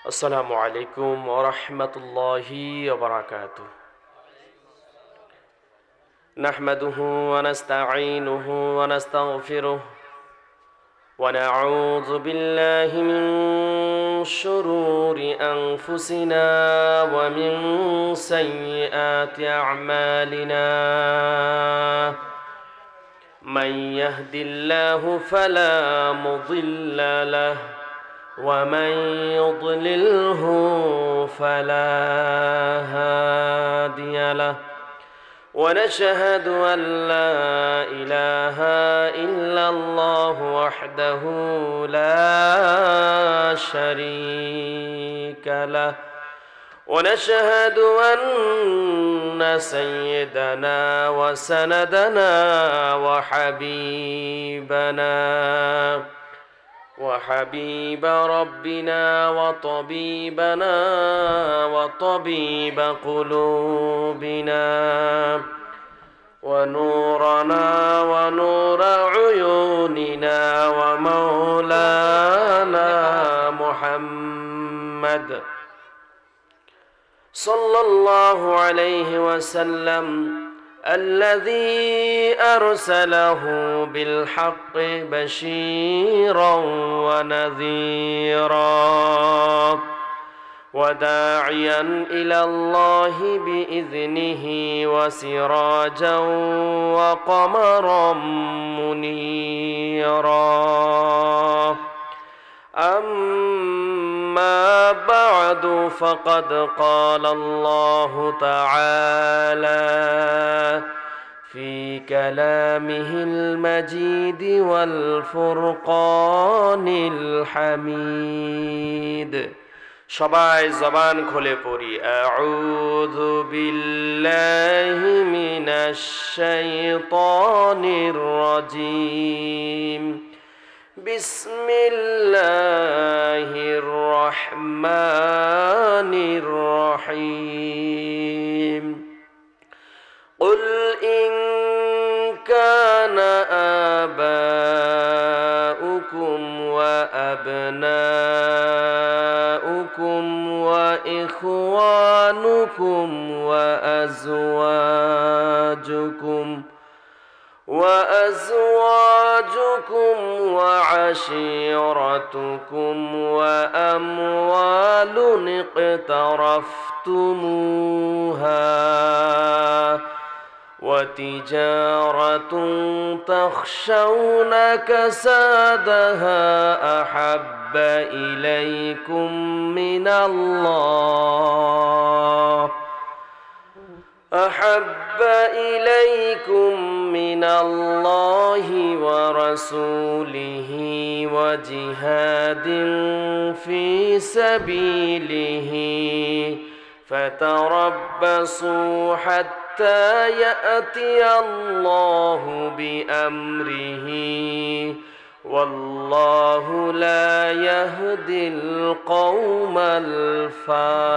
अस्सलामु अलैकुम वरहमतुल्लाहि वबरकातुह। नहमदुहु व नस्तईनुहु व नस्तगफिरुह व नऊज़ु बिल्लाहि मिन शुरूरि अनफुसिना व मिन सय्यिआति अअमालिना। मन यहदिल्लाहु फला मुदिल्ल लहु वमन युद्लिल्हु फला हादिय लहु वनशहदु अन ला इलाहा इल्लल्लाहु वहदहु ला शरीक लहु ونشهد أن سيدنا وسندنا وحبيب ربنا وطبيبنا وطبيب قلوبنا ونورنا ونور عيوننا ومولانا محمد صلى الله عليه وسلم الذي أرسله بالحق بشيرا ونذيرا وداعيا إلى الله بإذنه وسراجا وقمرا منيرا. أما بعد فقد قال الله تعالى في كلامه المجيد والفرقان الحميد. সবাই জবান খুলে পড়ি আউযু বিল্লাহি মিনাশ শাইতানির রাজিম। বিসমিল্লাহির রহমানির রহিম। قل إن كان آباؤكم وأبناؤكم وإخوانكم وأزواجكم وعشيرتكم وأموال اقترفتموها وتجارة تخشون كسادها أحب إليكم من الله ورسوله وجهاد في سبيله فتربصوا حتى يأتي الله بأمره والله لا يهدي القوم الفاسقين.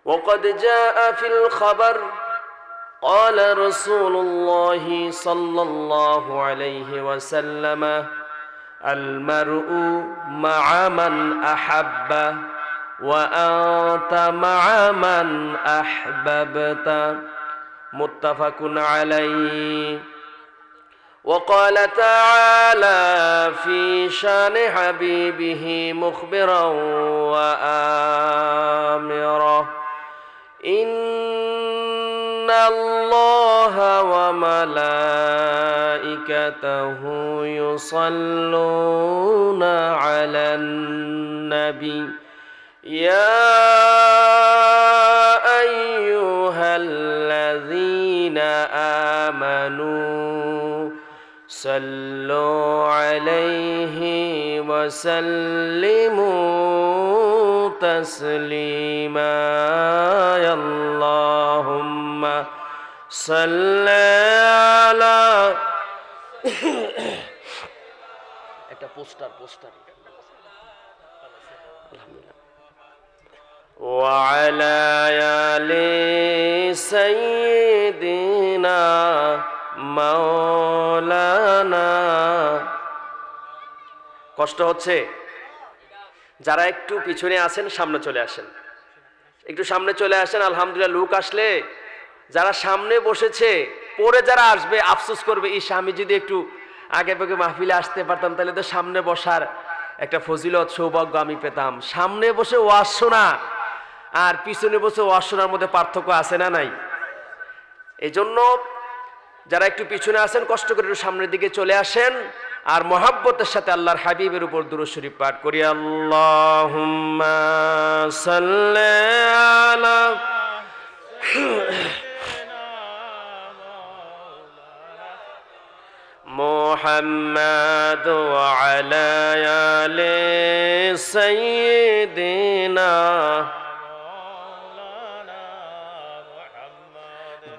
وقد جاء في الخبر قال رسول الله صلى الله عليه وسلم المرء مع من أحب وأنت مع من أحببت متفق عليه. وقال تعالى في شان حبيبه مخبرا وآمرا إن الله وملائكته يصلون على النبي يا أيها الذين آمنوا صلوا عليه وسلموا تسليما. اللهم صل على একটা পোস্টার وعلى آل سيدنا مولانا কষ্ট হচ্ছে? যারা একটু পিছনে আছেন সামনে চলে আসেন, একটু সামনে চলে আসেন। আলহামদুলিল্লাহ, লোক আসলে যারা সামনে বসেছে পরে যারা আসবে আফসোস করবে, ইস আমি যদি একটু আগে ভাগে মাহফিলে আসতে পারতাম তাহলে তো সামনে বসার একটা ফজিলত সৌভাগ্য আমি পেতাম। সামনে বসে ওয়াজ শোনা আর পিছনে বসে ওয়াজ শোনার মধ্যে পার্থক্য আছে না নাই? এই জন্য যারা একটু পিছনে আছেন কষ্ট করে একটু সামনের দিকে চলে আসেন আর মহাব্বতের সাথে আল্লাহর হাবিবের উপর দুরূদ শরীফ পাঠ করি। আল্লাহুম্মা সাল্লি আলা মুহাম্মাদ ওয়া আলা আলি সাইয়্যিদিনা।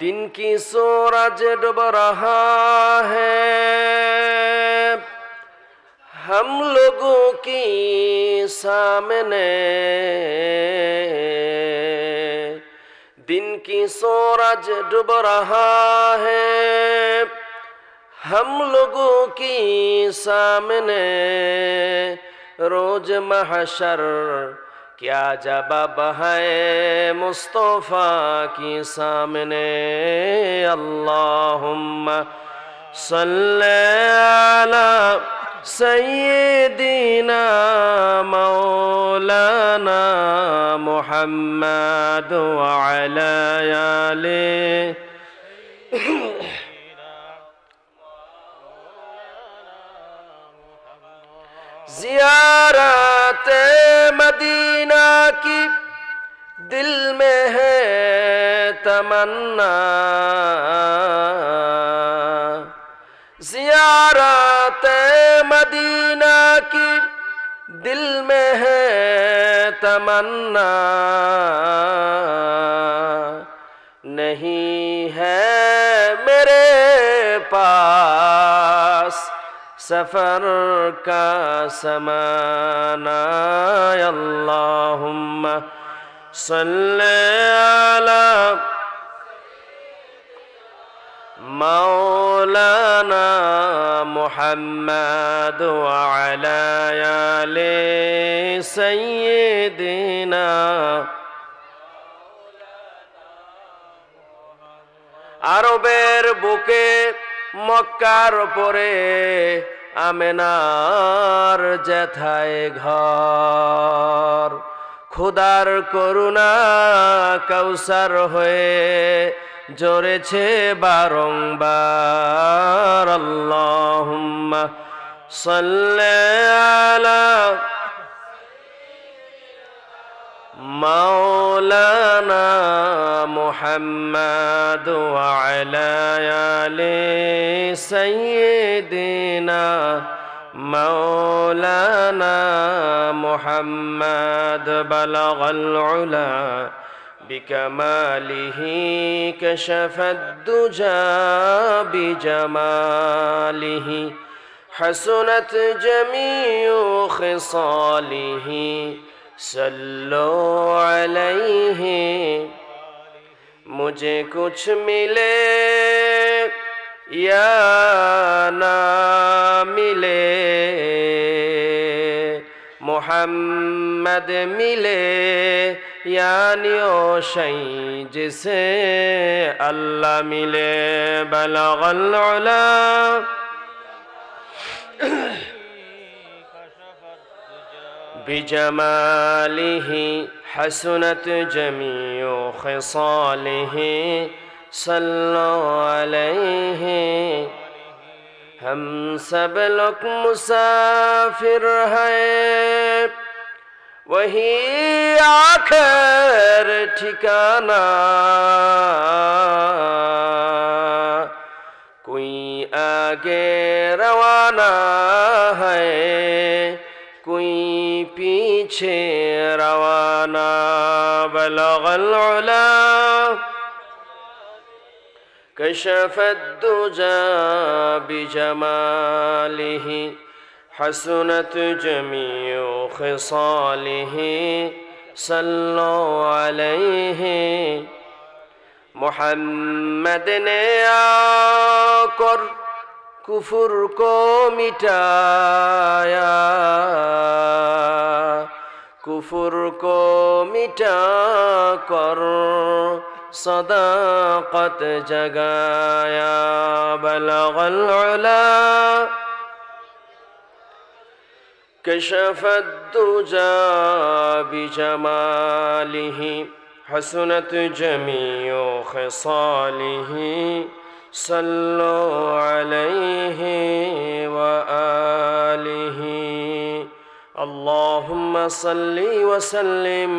दिन की सूरज डूब रहा है, हम लोगों की सामने, दिन की सूरज डूब रहा है, हम लोगों की सामने, रोज महशर क्या जवाब है मुस्तफ़ा की सामने। अल्लाहुम्मा सल्ले अला सय्यिदिना मौलाना मुहम्मद व अला आले। ज़ियारत मदीना की दिल में है तमन्ना, ज़ियारत मदीना की दिल में है तमन्ना, नहीं है मेरे पास सफर का समाना। अल्लाहुम्मा सल्ले अला मौलाना मुहम्मद व अला आले सय्यिदिना। আরবের বুকে মক্কার পরে আমেনার যেথায় ঘর, খোদার করুণা কাউসার হয়ে ঝরেছে বারংবার। আল্লাহুম্মা সাল্লি আলা মাওলানা মুহাম্মদ ওয়া আলা আলি সাইয়্যিদিনা মাওলানা মুহাম্মদ বালাগাল উলা বিকামালিহি কাশাফাদ দুজা বিজামালিহি হাসুনাত জামিউ খিসালিহি सल्लो अलैहि। मुझे कुछ मिले या ना मिले, मोहम्मद मिले यानी ओ शै जिसे अल्लाह मिले। बलगल उला बिजमालिही हसनत जमीउ खिसालिही सल्लो अलैहि। हम सब लोग मुसाफिर हैं, वही आखिर ठिकाना। कोई आगे रवाना है, कोई पीछे रवाना। बलगल उला कशफद दुजा बिजमालिही हसनत जमीउ खिसालिही सल्लो अलैहि। मुहम्मद ने आकर कुफर को मिटाया, कुफुर को मिटा कर सदाकत जगाया बलगल उला कशफत दुजा बिजमालिही हसनत जमीओ खसालिही सल्लो अलैहि व आलिही अल्लाहुम्मा सल्ली व सल्लिम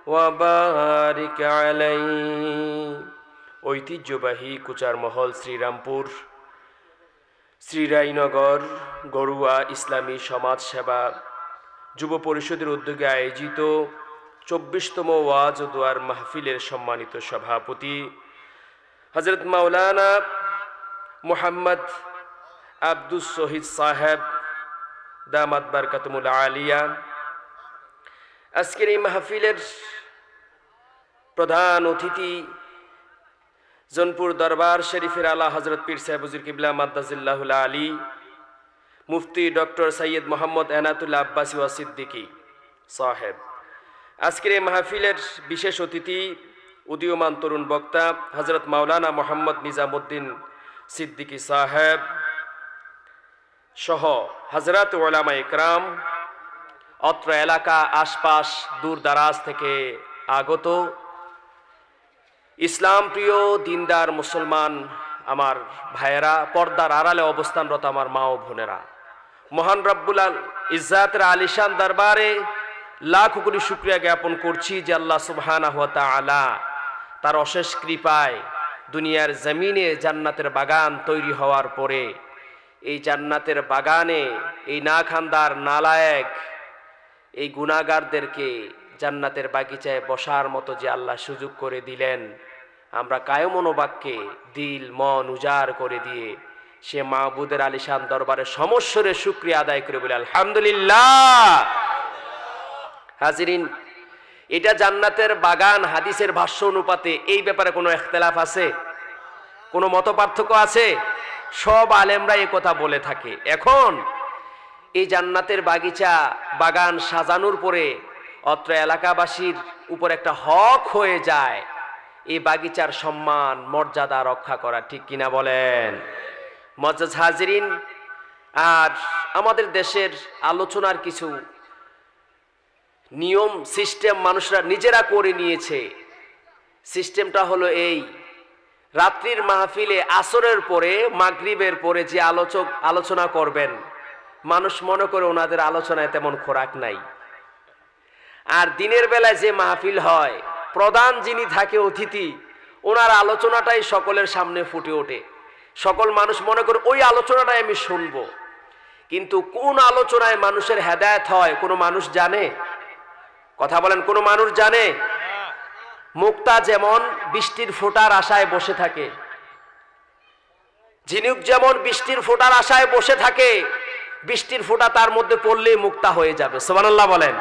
व बारिक अलैहि। ঐতিহ্যবাহী কুচারমহল শ্রীরামপুর শ্রীরাইনগর গড়ুয়া ইসলামী সমাজ সেবা যুব পরিষদের উদ্যোগে আয়োজিত 24তম ওয়াজ ও দোয়ার মাহফিলের সম্মানিত সভাপতি হযরত মাওলানা মুহাম্মদ আব্দুস শহীদ সাহেব দামাত বারকাতুল আলিয়া, আজকের এই মাহফিলের প্রধান অতিথি জনপুর দরবার শরীফের আলা হযরত পীর সাহেব হুজুর কিবলা মাদ্দাজিল্লাহুল আলী, মুফতি ডক্টর সৈয়দ মোহাম্মদ এনাতুল্লাহ আব্বাসী ওয়া সিদ্দিকী সাহেব, আজকের এই মাহফিলের বিশেষ অতিথি উদীয়মান তরুণ বক্তা হযরত মাওলানা মোহাম্মদ নিজামুদ্দিন সিদ্দিকী সাহেব সহ হযরত উলামা ইকরাম, অত্র এলাকা আশপাশ দূর দারাজ থেকে আগত ইসলাম প্রিয় দিনদার মুসলমান আমার ভাইয়েরা, পর্দার আড়ালে অবস্থানরত আমার মা ও বোনেরা, মহান রব্বুল ইজ্জাতের আলিশান দরবারে লাখ কোটি শুকরিয়া জ্ঞাপন করছি যে আল্লাহ সুবহানাহু ওয়া তাআলা তার অশেষ কৃপায় দুনিয়ার জমিনে জান্নাতের বাগান তৈরি হওয়ার পরে এই জান্নাতের বাগানে এই নাখানদার নালায়েক এই গুনাহগারদেরকে জান্নাতের বাগিচায় বসার মতো যে আল্লাহ সুযোগ করে দিলেন, আমরা কায়মনোবাক্যে দিল মন উজাড় করে দিয়ে সে মাহবুদের আলিশান দরবারে সমস্বরে শুকরিয়া আদায় করে বলে আলহামদুলিল্লাহ। হাজিরিন, এটা জান্নাতের বাগান হাদিসের ভাষ্য অনুপাতে এই ব্যাপারে কোনো ইখতিলাফ আছে? কোনো মত পার্থক্য আছে? সব আলেমরা এই কথা বলে থাকে। এখন এই জান্নাতের বাগিচা বাগান সাজানোর পরে অত্র এলাকাবাসীর উপর একটা হক হয়ে যায় এই বাগিচার সম্মান মর্যাদা রক্ষা করা, ঠিক কিনা বলেন? মুআজ্জাজ হাজিরিন, আর আমাদের দেশের আলোচনার কিছু নিয়ম সিস্টেম মানুষরা নিজেরা করে নিয়েছে। সিস্টেমটা হলো এই, রাত্রির মাহফিলে আসরের পরে মাগরিবের পরে যে আলোচনা করবেন, মানুষ মনে করে ওনাদের আলোচনায় তেমন খোরাক নাই। আর দিনের বেলায় যে মাহফিল হয়, প্রধান যিনি থাকে অতিথি, ওনার আলোচনাটাই সকলের সামনে ফুটে ওঠে। সকল মানুষ মনে করে ওই আলোচনাটাই আমি শুনবো। কিন্তু কোন আলোচনায় মানুষের হেদায়েত হয় কোনো মানুষ জানে? কথা বলেন, কোনো মানুষ জানে? মুক্তা যেমন বৃষ্টির ফোঁটার আশায় বসে থাকে, ঝিনুক যেমন বৃষ্টির ফোঁটার আশায় বসে থাকে, বৃষ্টির ফোঁটা তার মধ্যে পড়লেই মুক্তা হয়ে যাবে। সুবহানাল্লাহ বলেন।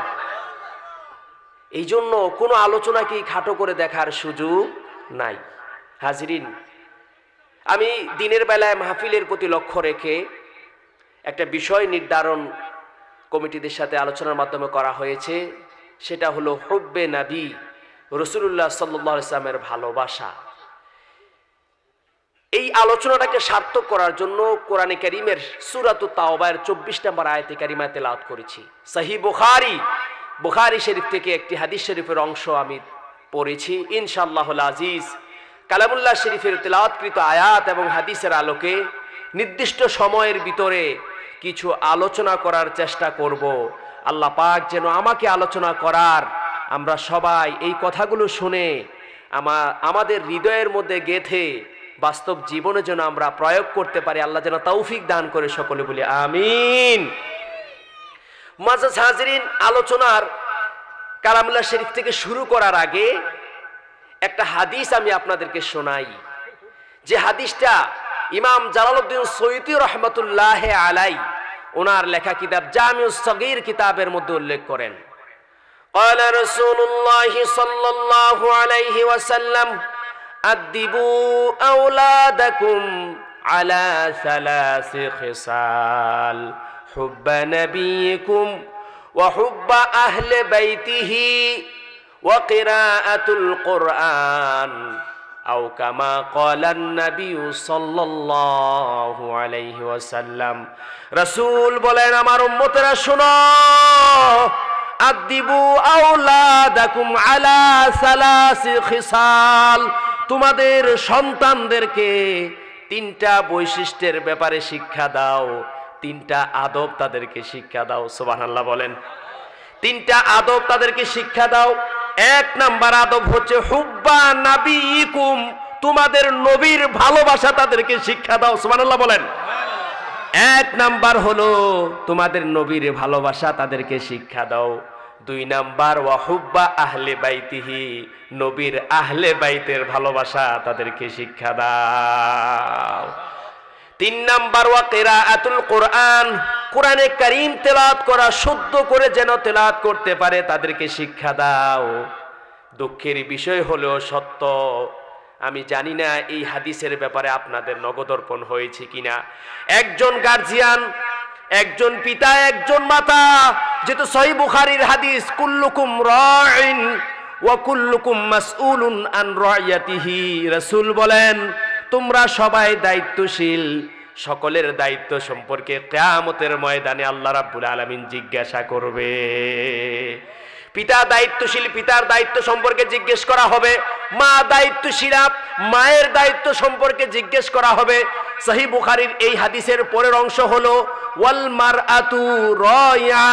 এই জন্য কোনো আলোচনাকে খাটো করে দেখার সুযোগ নাই। হাজিরিন, আমি দিনের বেলায় মাহফিলের প্রতি লক্ষ্য রেখে একটা বিষয় নির্ধারণ কমিটিদের সাথে আলোচনার মাধ্যমে করা হয়েছে, সেটা হলো হুব্বে নবী, রাসূলুল্লাহ সাল্লাল্লাহু আলাইহি ওয়াসাল্লামের ভালোবাসা। এই আলোচনাটাকে সার্থক করার জন্য কোরআনে কারীমের সূরাতুত তাওবার 24 নম্বর আয়াতে কারিমা তেলাওয়াত করেছি। সহিহ বুখারী শরীফ থেকে একটি হাদিস শরীফের অংশ আমি পড়েছি। ইনশাআল্লাহুল আজিজ কালামুল্লাহ শরীফের তেলাওয়াতকৃত আয়াত এবং হাদিসের আলোকে নির্দিষ্ট সময়ের ভিতরে কিছু আলোচনা করার চেষ্টা করব। আল্লাহ পাক যেন আমাকে আলোচনা করার, আমরা সবাই এই কথাগুলো শুনে আমাদের হৃদয়ের মধ্যে গেঁথে বাস্তব জীবনে যেন আমরা প্রয়োগ করতে পারি, আল্লাহ যেন তৌফিক দান করে, সকলে বলি আমিন। মুআজ্জাজ হাজিরিন, আলোচনার কালামুল্লাহ শরীফ থেকে শুরু করার আগে একটা হাদিস আমি আপনাদেরকে শোনাই, যে হাদিসটা ইমাম জালালউদ্দিন সৈয়দী রহমাতুল্লাহ আলাই ওনার লেখা কিতাব জামিউস সগীর কিতাবের মধ্যে উল্লেখ করেন। قال رسول الله صلى الله عليه وسلم أدبوا أولادكم على 3 خصال حب نبيكم ওয়া হুব্বা আহলে বাইতিহি ওয়া কিরাআতুল কুরআন আও কামা ক্বালান নবী সাল্লাল্লাহু আলাইহি ওয়াসাল্লাম। রাসূল বলেন, আমার উম্মতেরা শোনো, আদিবু আওলাদাকুম আলা সালাসি খিসাল, তোমাদের সন্তানদেরকে তিনটা বৈশিষ্ট্যের ব্যাপারে শিক্ষা দাও, তিনটা আদব তাদেরকে শিক্ষা দাও। সুবহানাল্লাহ বলেন। তিনটা আদব তাদেরকে শিক্ষা দাও। এক নাম্বার আদব হচ্ছে হুব্বা নাবিয়িকুম, তোমাদের নবীর ভালোবাসা তাদেরকে শিক্ষা দাও। সুবহানাল্লাহ বলেন। এক নাম্বার হলো তোমাদের নবীর ভালোবাসা তাদেরকে শিক্ষা দাও। দুই নাম্বার ওয়া হুব্বা আহলে বাইতিহি, নবীর আহলে বাইতের ভালোবাসা তাদেরকে শিক্ষা দাও। তিন নাম্বার ওয়া কিরাআতুল কুরআন, কোরআনে কারীম তেলাওয়াত করা, শুদ্ধ করে যেন তেলাওয়াত করতে পারে তাদেরকে শিক্ষা দাও। দুঃখের বিষয় হলো সত্য, আমি জানি না এই হাদিসের ব্যাপারে আপনাদের নগদর্পণ হয়েছে কিনা। একজন গার্জিয়ান, একজন পিতা, একজন মাতা, যেহেতু সহিহ বুখারীর হাদিস, কুল্লুকুম রাইন ওয়া কুল্লুকুম মাসউলুন আন রাইয়াতিহি, রাসূল বলেন তোমরা সবাই দায়িত্বশীল, সকলের দায়িত্ব সম্পর্কে কিয়ামতের ময়দানে আল্লাহ রাব্বুল আলামিন জিজ্ঞাসা করবে। পিতা দায়িত্বশীল, পিতার দায়িত্ব সম্পর্কে জিজ্ঞেস করা হবে। মা দায়িত্বশীলা, মায়ের দায়িত্ব সম্পর্কে জিজ্ঞেস করা হবে। সহিহ বুখারীর এই হাদিসের পরের অংশ হলো ওয়াল মারআতু রাইয়া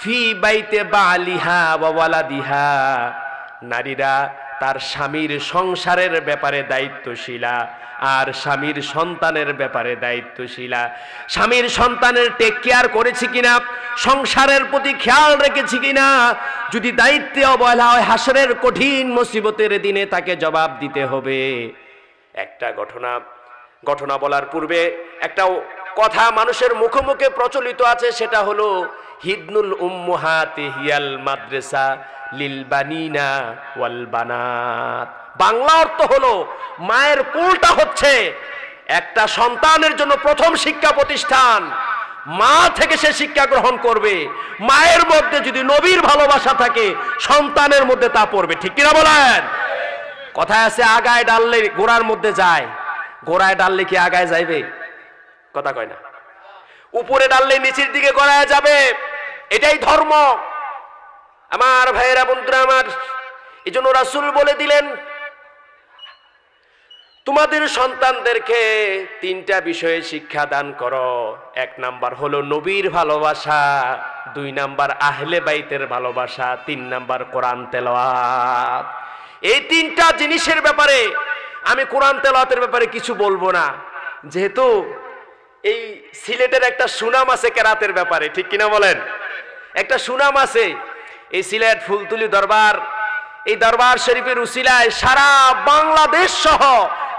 ফি বাইতে বালিহা ওয়া ওয়ালাদিহা, নারীরা তার স্বামীর সংসারের ব্যাপারে দায়িত্বশীলা আর স্বামীর সন্তানের ব্যাপারে দায়িত্বশীলা। স্বামীর সন্তানের টেক কেয়ার করেছি কিনা, সংসারের প্রতি খেয়াল রেখেছি কিনা, যদি দায়িত্বে অবহেলা হয় হাসরের কঠিন মুসিবতের দিনে তাকে জবাব দিতে হবে। একটা ঘটনা বলার পূর্বে একটা কথা মানুষের মুখে মুখে প্রচলিত আছে, সেটা হলো হিদনুল উম্মুহাতি হিয়াল মাদ্রাসা লিল বানিনা ওয়াল বানাত। বাংলা অর্থ হলো মায়ের কোলটা হচ্ছে একটা সন্তানের জন্য প্রথম শিক্ষা প্রতিষ্ঠান। মা থেকে সে শিক্ষা গ্রহণ করবে। মায়ের মধ্যে যদি নবীর ভালোবাসা থাকে, সন্তানের মধ্যে তা পড়বে। ঠিক কিনা বলেন? কথায় আছে আগায় ডাললে গোড়ার মধ্যে যায়, গোড়ায় ডাললে কি আগায় যাইবে? কথা কয় না। উপরে ডাললে নিচের দিকে গড়ায় যাবে, এটাই ধর্ম। আমার ভাইয়েরা, বন্ধুরা আমার, এই জন্য রাসূল বলে দিলেন তোমাদের সন্তানদেরকে তিনটা বিষয়ে শিক্ষা দান করো। এক নাম্বার হলো নবীর ভালোবাসা, দুই নাম্বার আহলে বাইতের ভালোবাসা, তিন নাম্বার কোরআন তেলাওয়াত। এই তিনটা জিনিসের ব্যাপারে আমি কোরআন তেলাওয়াতের ব্যাপারে কিছু বলবো না, যেহেতু এই সিলেটের একটা সুনাম আছে কেরাতের ব্যাপারে। ঠিক কিনা বলেন? একটা সুনাম আছে এই সিলেট ফুলতুলি দরবার, এই দরবার শরীফের উসিলায় সারা বাংলাদেশ সহ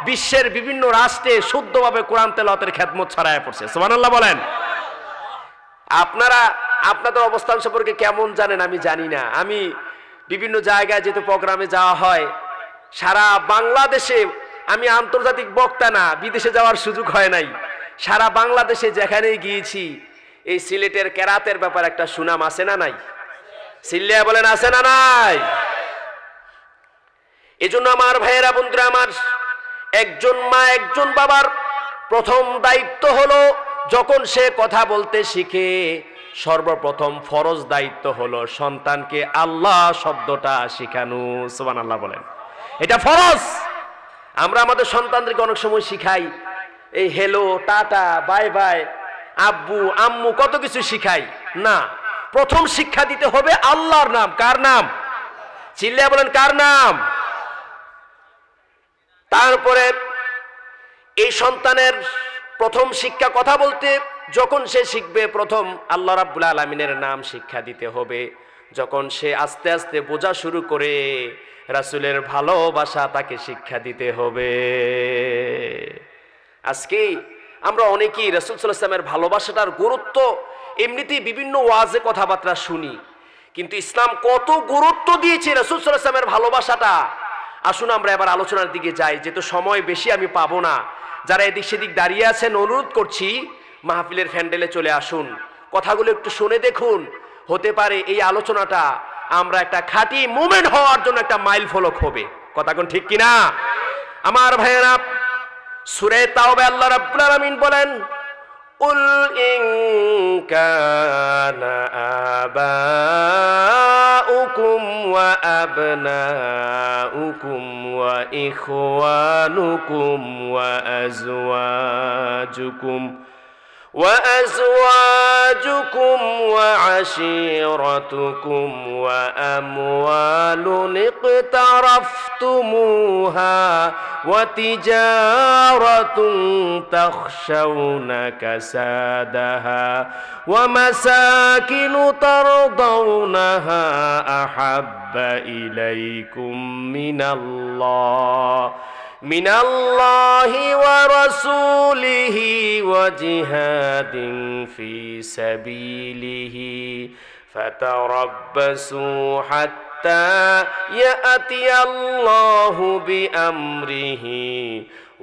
বিশ্বের বিভিন্ন রাষ্ট্রে শুদ্ধভাবে কোরআন তেলাওয়াতের খেদমত ছড়ায় পড়ছে। সুবহানাল্লাহ বলেন। আপনাদের অবস্থান সম্পর্কে কেমন জানেন আমি জানি না। আমি বিভিন্ন জায়গায় যেহেতু প্রোগ্রামে যাওয়া হয়, সারা বাংলাদেশে, আমি আন্তর্জাতিক বক্তা না, বিদেশে যাওয়ার সুযোগ হয় নাই, সারা বাংলাদেশে যেখানেই গিয়েছি এই সিলেটের কেরাতের ব্যাপারে একটা সুনাম আছে না নাই? সিল্লিয়া বলেন আছে না নাই? এজন্য আমার ভাইয়েরা, বন্ধুরা আমার, একজন মা একজন বাবার প্রথম দায়িত্ব হলো যখন সে কথা বলতে শিখে, সর্বপ্রথম ফরজ দায়িত্ব হলো সন্তানকে আল্লাহ শব্দটা শিখানো। সুবহানাল্লাহ বলেন। এটা ফরজ। আমরা আমাদের সন্তানদেরকে অনেক সময় শিখাই এই হেলো, টাটা, বাই বাই, আব্বু আম্মু, কত কিছু শিখাই না। প্রথম শিক্ষা দিতে হবে আল্লাহর নাম। কার নাম? চিল্লায়া বলেন, কার নাম? তারপরে এই সন্তানের প্রথম শিক্ষা কথা বলতে যখন সে শিখবে, প্রথম আল্লাহ রাব্বুল আলামিনের নাম শিক্ষা দিতে হবে। যখন সে আস্তে আস্তে বোঝা শুরু করে, রাসূলের ভালোবাসা তাকে শিক্ষা দিতে হবে। আজকে আমরা অনেকেই রাসূল সাল্লাল্লাহু আলাইহি ওয়াসাল্লামের ভালোবাসাটার গুরুত্ব এমনিতেই বিভিন্ন ওয়াজে কথাবার্তা শুনি, কিন্তু ইসলাম কত গুরুত্ব দিয়েছে রাসূল সাল্লাল্লাহু আলাইহি ওয়াসাল্লামের ভালোবাসাটা। আসুন আমরা এবার আলোচনার দিকে যাই, যেহেতু সময় বেশি আমি পাবো না। যারা এদিক সেদিক দাঁড়িয়ে আছেন, অনুরোধ করছি মাহফিলের প্যান্ডেলে চলে আসুন, কথাগুলো একটু শুনে দেখুন। হতে পারে এই আলোচনাটা আমরা একটা খাঁটি মুমিন হওয়ার জন্য একটা মাইল ফলক হবে। কথা কোন ঠিক কিনা? আমার ভাইয়েরা, সূরা তাওবা আল্লাহ রাব্বুল আলামিন বলেন, উল ইন কানা আবাউকুম ওয়া আবনাউকুম ওয়া ইখওয়ানুকুম ওয়া أزواجكم وعشيرتكم وأموال اقترفتموها وتجارة تخشون كسادها ومساكن ترضونها أحب إليكم من الله ورسوله وجهاد في سبيله فتربصوا حتى يأتي الله بأمره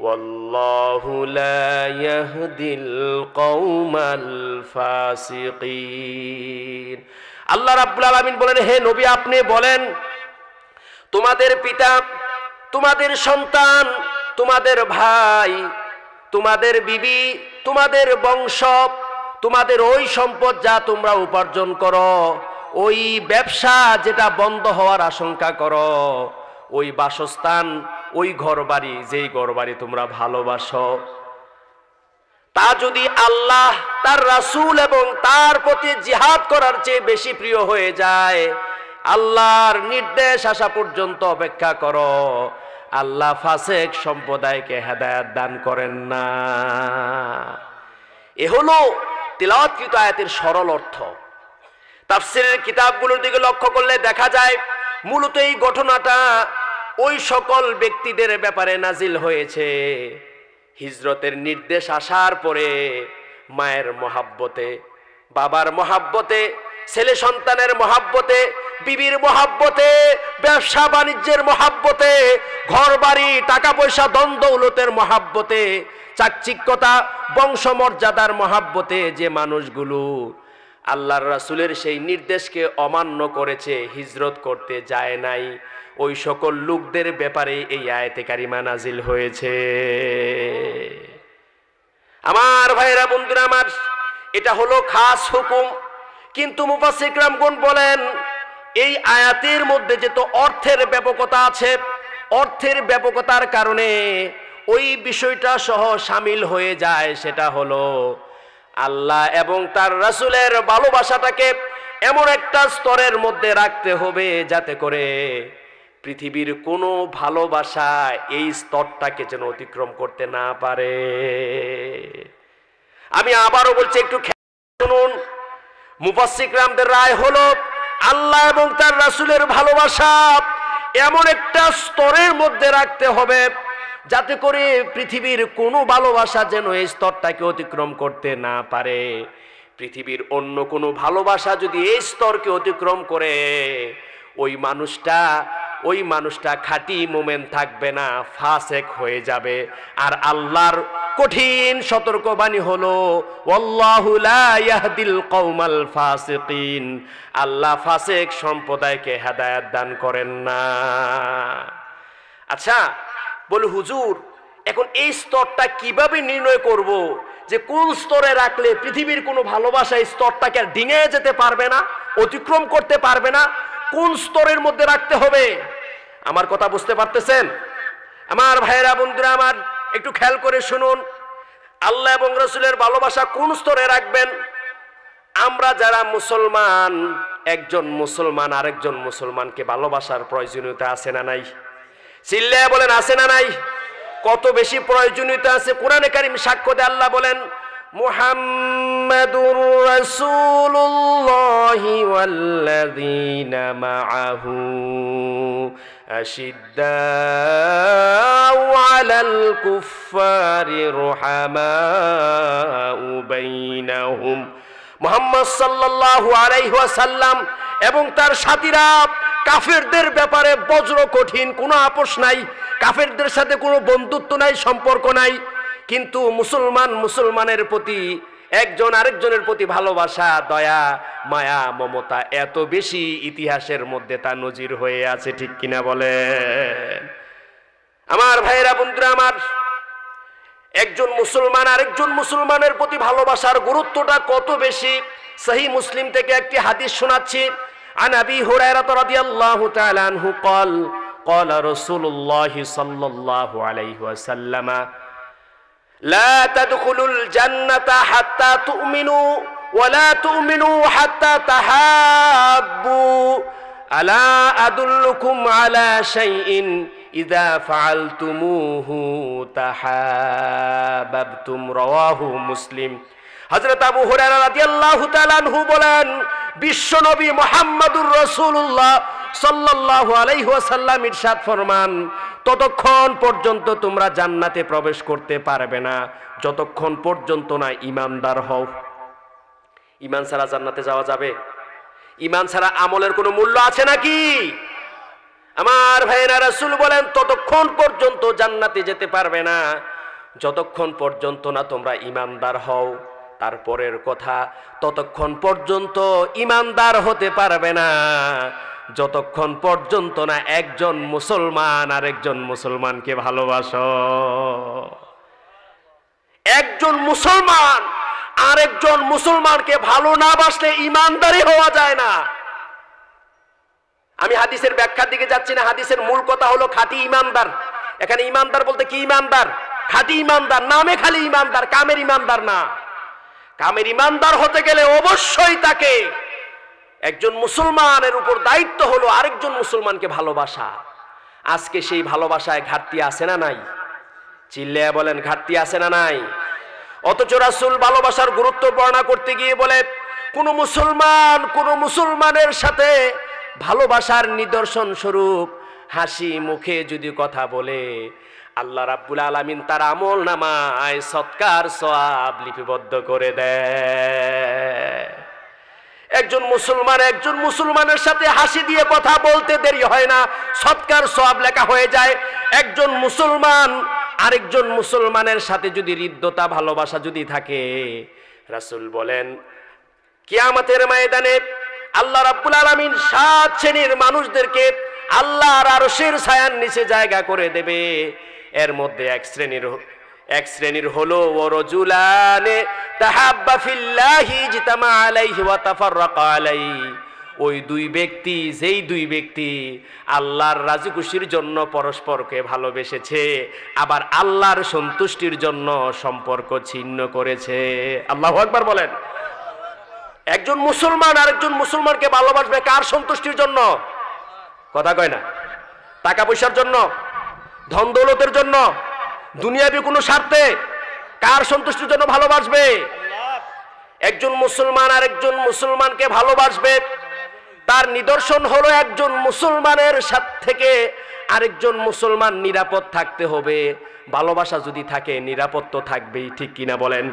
والله لا يهدي القوم الفاسقين। আল্লাহ রাব্বুল আলামিন বলেন, হে নবী আপনি বলেন, তোমাদের পিতা, তোমাদের সন্তান, তোমাদের ভাই, তোমাদের বিবি, তোমাদের বংশ, তোমাদের ওই সম্পদ যা তোমরা উপার্জন করো, ওই ব্যবসা যেটা বন্ধ হওয়ার আশঙ্কা করো, ওই বাসস্থান, ওই ঘরবাড়ি, যেই ঘরবাড়ি তোমরা ভালোবাসো, তা যদি আল্লাহ, তার রাসূল এবং তার প্রতি জিহাদ করার চেয়ে বেশি প্রিয় হয়ে যায়, আল্লাহর নির্দেশ আসা পর্যন্ত অপেক্ষা করো। আল্লাহ ফাসেক সম্প্রদায়কে হেদায়েত দান করেন না। এ হলো তিলাওয়াতকৃত আয়াতের সরল অর্থ। তাফসীরের কিতাবগুলোর দিকে লক্ষ্য করলে দেখা যায় মূলত এই ঘটনাটা ওই সকল ব্যক্তিদের ব্যাপারে নাজিল হয়েছে হিজরতের নির্দেশ আসার পরে মায়ের মহাব্বতে, বাবার মহাব্বতে, ছেলে সন্তানের মহাব্বতে, বিবির মহাব্বতে, ব্যবসা বাণিজ্যের মহাব্বতে, ঘর বাড়ি, টাকা পয়সা, ধন দৌলতের মহাব্বতে, চাকচিক্যতা, বংশমর্যাদার মহাব্বতে যে মানুষগুলো আল্লাহর রাসূলের সেই নির্দেশকে অমান্য করেছে, হিজরত করতে যায় নাই, ওই সকল লোকদের ব্যাপারে এই আয়াতে কারিমা নাজিল হয়েছে। আমার ভাইরা, বন্ধুরা আমার, এটা হলো খাস হুকুম। কিন্তু মুফাসসির কিরামগণ বলেন, এই আয়াতের মধ্যে যে তো অর্থের ব্যাপকতা আছে, অর্থের ব্যাপকতার কারণে ওই বিষয়টা সহ শামিল হয়ে যায়। সেটা হলো আল্লাহ এবং তার রাসূলের ভালোবাসাটাকে এমন একটা স্তরের মধ্যে রাখতে হবে যাতে করে পৃথিবীর কোনো ভালোবাসা এই স্তরটাকে যেন অতিক্রম করতে না পারে। আমি আবারও বলছি, একটু শুনুন। মুফাসসির কিরামদের রায় হলো আল্লাহ এবং তার রাসূলের ভালোবাসা এমন একটা স্তরের মধ্যে রাখতে হবে যাতে করে পৃথিবীর কোনো ভালোবাসা যেন এই স্তরটাকে অতিক্রম করতে না পারে। পৃথিবীর অন্য কোনো ভালোবাসা যদি এই স্তরকে অতিক্রম করে, ওই মানুষটা খাঁটি মুমিন থাকবে না, ফাসেক হয়ে যাবে। আর আল্লাহর কঠিন সতর্কবাণী হলো, ওয়াল্লাহু লা ইয়াহদিল কওমাল ফাসিকিন, আল্লাহ ফাসেক সম্প্রদায়কে হেদায়েত দান করেন না। আচ্ছা, বলি হুজুর, এখন এই স্তরটা কিভাবে নির্ণয় করব যে কোন স্তরে রাখলে পৃথিবীর কোনো ভালোবাসা এই স্তরটাকে আর ডিঙে যেতে পারবে না, অতিক্রম করতে পারবে না? কোন স্তরের মধ্যে রাখতে হবে? আমার কথা বুঝতে পারতেছেন? আমার ভাইয়েরা, বন্ধুরা আমার, একটু খেয়াল করে শুনুন। আল্লাহ এবং রাসূলের ভালোবাসা কোন স্তরে রাখবেন? আমরা যারা মুসলমান, একজন মুসলমান আরেকজন মুসলমানকে ভালোবাসার প্রয়োজনীয়তা আছে না নাই? চিল্লায়া বলেন, আছে না নাই? কত বেশি প্রয়োজনীয়তা আছে। কোরআনে কারীম সাক্ষ্য দেয়, আল্লাহ বলেন, মুহাম্মাদুর রাসূলুল্লাহি ওয়াল্লাযীনা মাআহু আশিদ্দাউ আলাল কুফফারি রুহামাউ বাইনাহুম। মুহাম্মদ সাল্লাল্লাহু আলাইহি ওয়াসাল্লাম এবং তার সাথীরা কাফেরদের ব্যাপারে বজ্র কঠিন, কোনো আপোষ নাই, কাফেরদের সাথে কোনো বন্ধুত্ব নাই, সম্পর্ক নাই। কিন্তু মুসলমানের প্রতি একজন আরেকজনের প্রতি ভালোবাসা, দয়া, মায়া, মমতা এত বেশি ইতিহাসের মধ্যে তা নজির হয়ে আছে, ঠিক কিনা বলেন? আমার ভাইয়েরা, বন্ধুরা আমার, একজন মুসলমান আরেকজন মুসলমানের প্রতি ভালোবাসার গুরুত্বটা কত বেশি। সহিহ মুসলিম থেকে একটি হাদিস শোনাচ্ছি। আন আবি হুরায়রা রাদিয়াল্লাহু তাআলা আনহু قال قال رسول الله صلى الله عليه وسلم لا تدخلوا الجنة حتى تؤمنوا ولا تؤمنوا حتى تحابوا ألا أدلكم على شيء إذا فعلتموه تحاببتم رواه مسلم। হযরত আবু হুরায়রা রাদিয়াল্লাহু তাআলা আনহু বলেন, বিশ্বনবী মুহাম্মদুর রাসূলুল্লাহ সাল্লাল্লাহু আলাইহি ওয়াসাল্লাম ইরশাদ ফরমান, ততক্ষণ পর্যন্ত তোমরা জান্নাতে প্রবেশ করতে পারবে না যতক্ষণ পর্যন্ত না ঈমানদার হও। ঈমান ছাড়া জান্নাতে যাওয়া যাবে? ঈমান ছাড়া আমলের কোনো মূল্য আছে নাকি? আমার ভাইয়েরা, রাসূল বলেন ততক্ষণ পর্যন্ত জান্নাতে যেতে পারবে না যতক্ষণ পর্যন্ত না তোমরা ঈমানদার হও। তারপরের কথা, ততক্ষণ পর্যন্ত ঈমানদার হতে পারবে না যতক্ষণ পর্যন্ত না একজন মুসলমান আরেকজন মুসলমানকে ভালোবাসো। একজন মুসলমান আরেকজন মুসলমানকে ভালো না বাসলে ঈমানদারই হওয়া যায় না। আমি হাদিসের ব্যাখ্যার দিকে যাচ্ছি না, হাদিসের মূল কথা হলো খাঁটি ঈমানদার। এখানে ঈমানদার বলতে কি? ঈমানদার, খাঁটি ঈমানদার, নামে খালি ঈমানদার, কামের ঈমানদার না। কামের ঈমানদার হতে গেলে অবশ্যই তাকে একজন মুসলমানের উপর দায়িত্ব হলো আরেকজন মুসলমানকে ভালোবাসা। আজকে সেই ভালোবাসায় ঘাটতি আছে না নাই? চিল্লায়া বলেন, ঘাটতি আছে না নাই? অথচ রাসূল ভালোবাসার গুরুত্ব বর্ণনা করতে গিয়ে বলে, কোন মুসলমান কোন মুসলমানের সাথে ভালোবাসার নিদর্শন স্বরূপ হাসি মুখে যদি কথা বলে, আল্লাহ রাব্বুল আলামিন তার আমল নামায় সৎকার সওয়াব লিপিবদ্ধ করে দেয়। একজন মুসলমানের সাথে হাসি দিয়ে কথা বলতে দেরি হয় না, সৎকার সওয়াব লেখা হয়ে যায়। একজন মুসলমান আরেকজন মুসলমানের সাথে যদি হৃদ্যতা, ভালোবাসা যদি থাকে, রাসূল বলেন কিয়ামতের ময়দানে আল্লাহ রাব্বুল আলামিন 7 শ্রেণীর মানুষদেরকে আল্লাহর আরশের ছায়ার নিচে জায়গা করে দেবে। এর মধ্যে এক শ্রেণীর হলো ওয়ারজুলানে তাহাব্বা ফিল্লাহি জিতামা আলাইহি ওয়া তাফাররাকা আলাইহি। ওই যেই দুই ব্যক্তি আল্লাহর রাজি খুশির জন্য পরস্পরকে ভালোবেসেছে, আবার আল্লাহর সন্তুষ্টির জন্য সম্পর্ক ছিন্ন করেছে। আল্লাহু আকবার বলেন। একজন মুসলমান আরেকজন মুসলমানকে ভালোবাসবে কার সন্তুষ্টির জন্য? কথা কয় না। টাকা পয়সার জন্য, ধন দৌলতের জন্য, দুনিয়াবি কোনো স্বার্থে? কার সন্তুষ্টির জন্য ভালোবাসবে? একজন মুসলমান আরেকজন মুসলমানকে ভালোবাসবে, তার নিদর্শন হলো একজন মুসলমানের সাথে থেকে আরেকজন মুসলমান নিরাপদ থাকতে হবে। ভালোবাসা যদি থাকে নিরাপদ তো থাকবেই, ঠিক কিনা বলেন?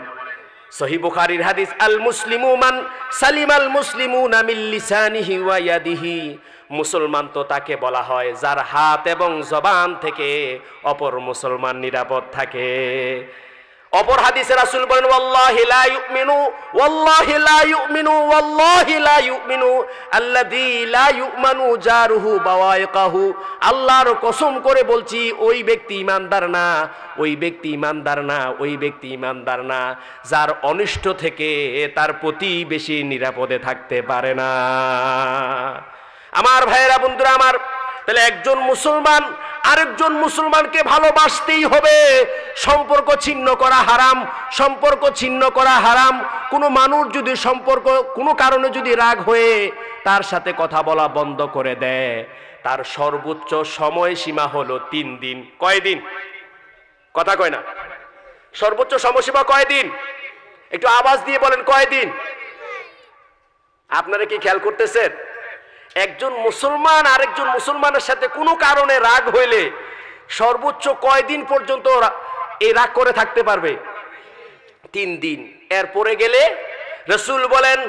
সহিহ বুখারীর হাদিস, আল মুসলিমু মান সালিমাল মুসলিমুনা মিন লিসানিহি ওয়া ইয়াদিহি। মুসলমান তো তাকে বলা হয় যার হাত এবং জবান থেকে অপর মুসলমান নিরাপদ থাকে। অপর হাদিসে রাসূল বলেন, ওয়াল্লাহি লা ইউমিনু ওয়াল্লাহি লা ইউমিনু ওয়াল্লাহি লা ইউমিনু আল্লাযী লা ইউমানু জারুহু বাওয়াইকাহু। আল্লাহর কসম করে বলছি, ওই ব্যক্তি ঈমানদার না, ওই ব্যক্তি ঈমানদার না, ওই ব্যক্তি ঈমানদার না যার অনিষ্ট থেকে তার প্রতিবেশী নিরাপদে থাকতে পারে না। আমার ভাইয়েরা, বন্ধুরা আমার, তাহলে একজন মুসলমান আরেকজন মুসলমানকে ভালোবাসতেই হবে। সম্পর্ক ছিন্ন করা হারাম, সম্পর্ক ছিন্ন করা হারাম। কোনো মানুষ যদি কোনো কারণে যদি রাগ হয়ে তার সাথে কথা বলা বন্ধ করে দেয়, তার সর্বোচ্চ সময়সীমা হলো 3 দিন। কয়দিন? কথা কয় না। সর্বোচ্চ সময়সীমা কয়দিন? একটু আওয়াজ দিয়ে বলেন, কয়দিন? আপনারা কি খেয়াল করতেছেন? একজন মুসলমান আরেকজন মুসলমানের সাথে কোনো কারণে রাগ হইলে সর্বোচ্চ কয়দিন পর্যন্ত এই রাগ করে থাকতে পারবে? 3 দিন। এরপরে গেলে রাসূল বলেন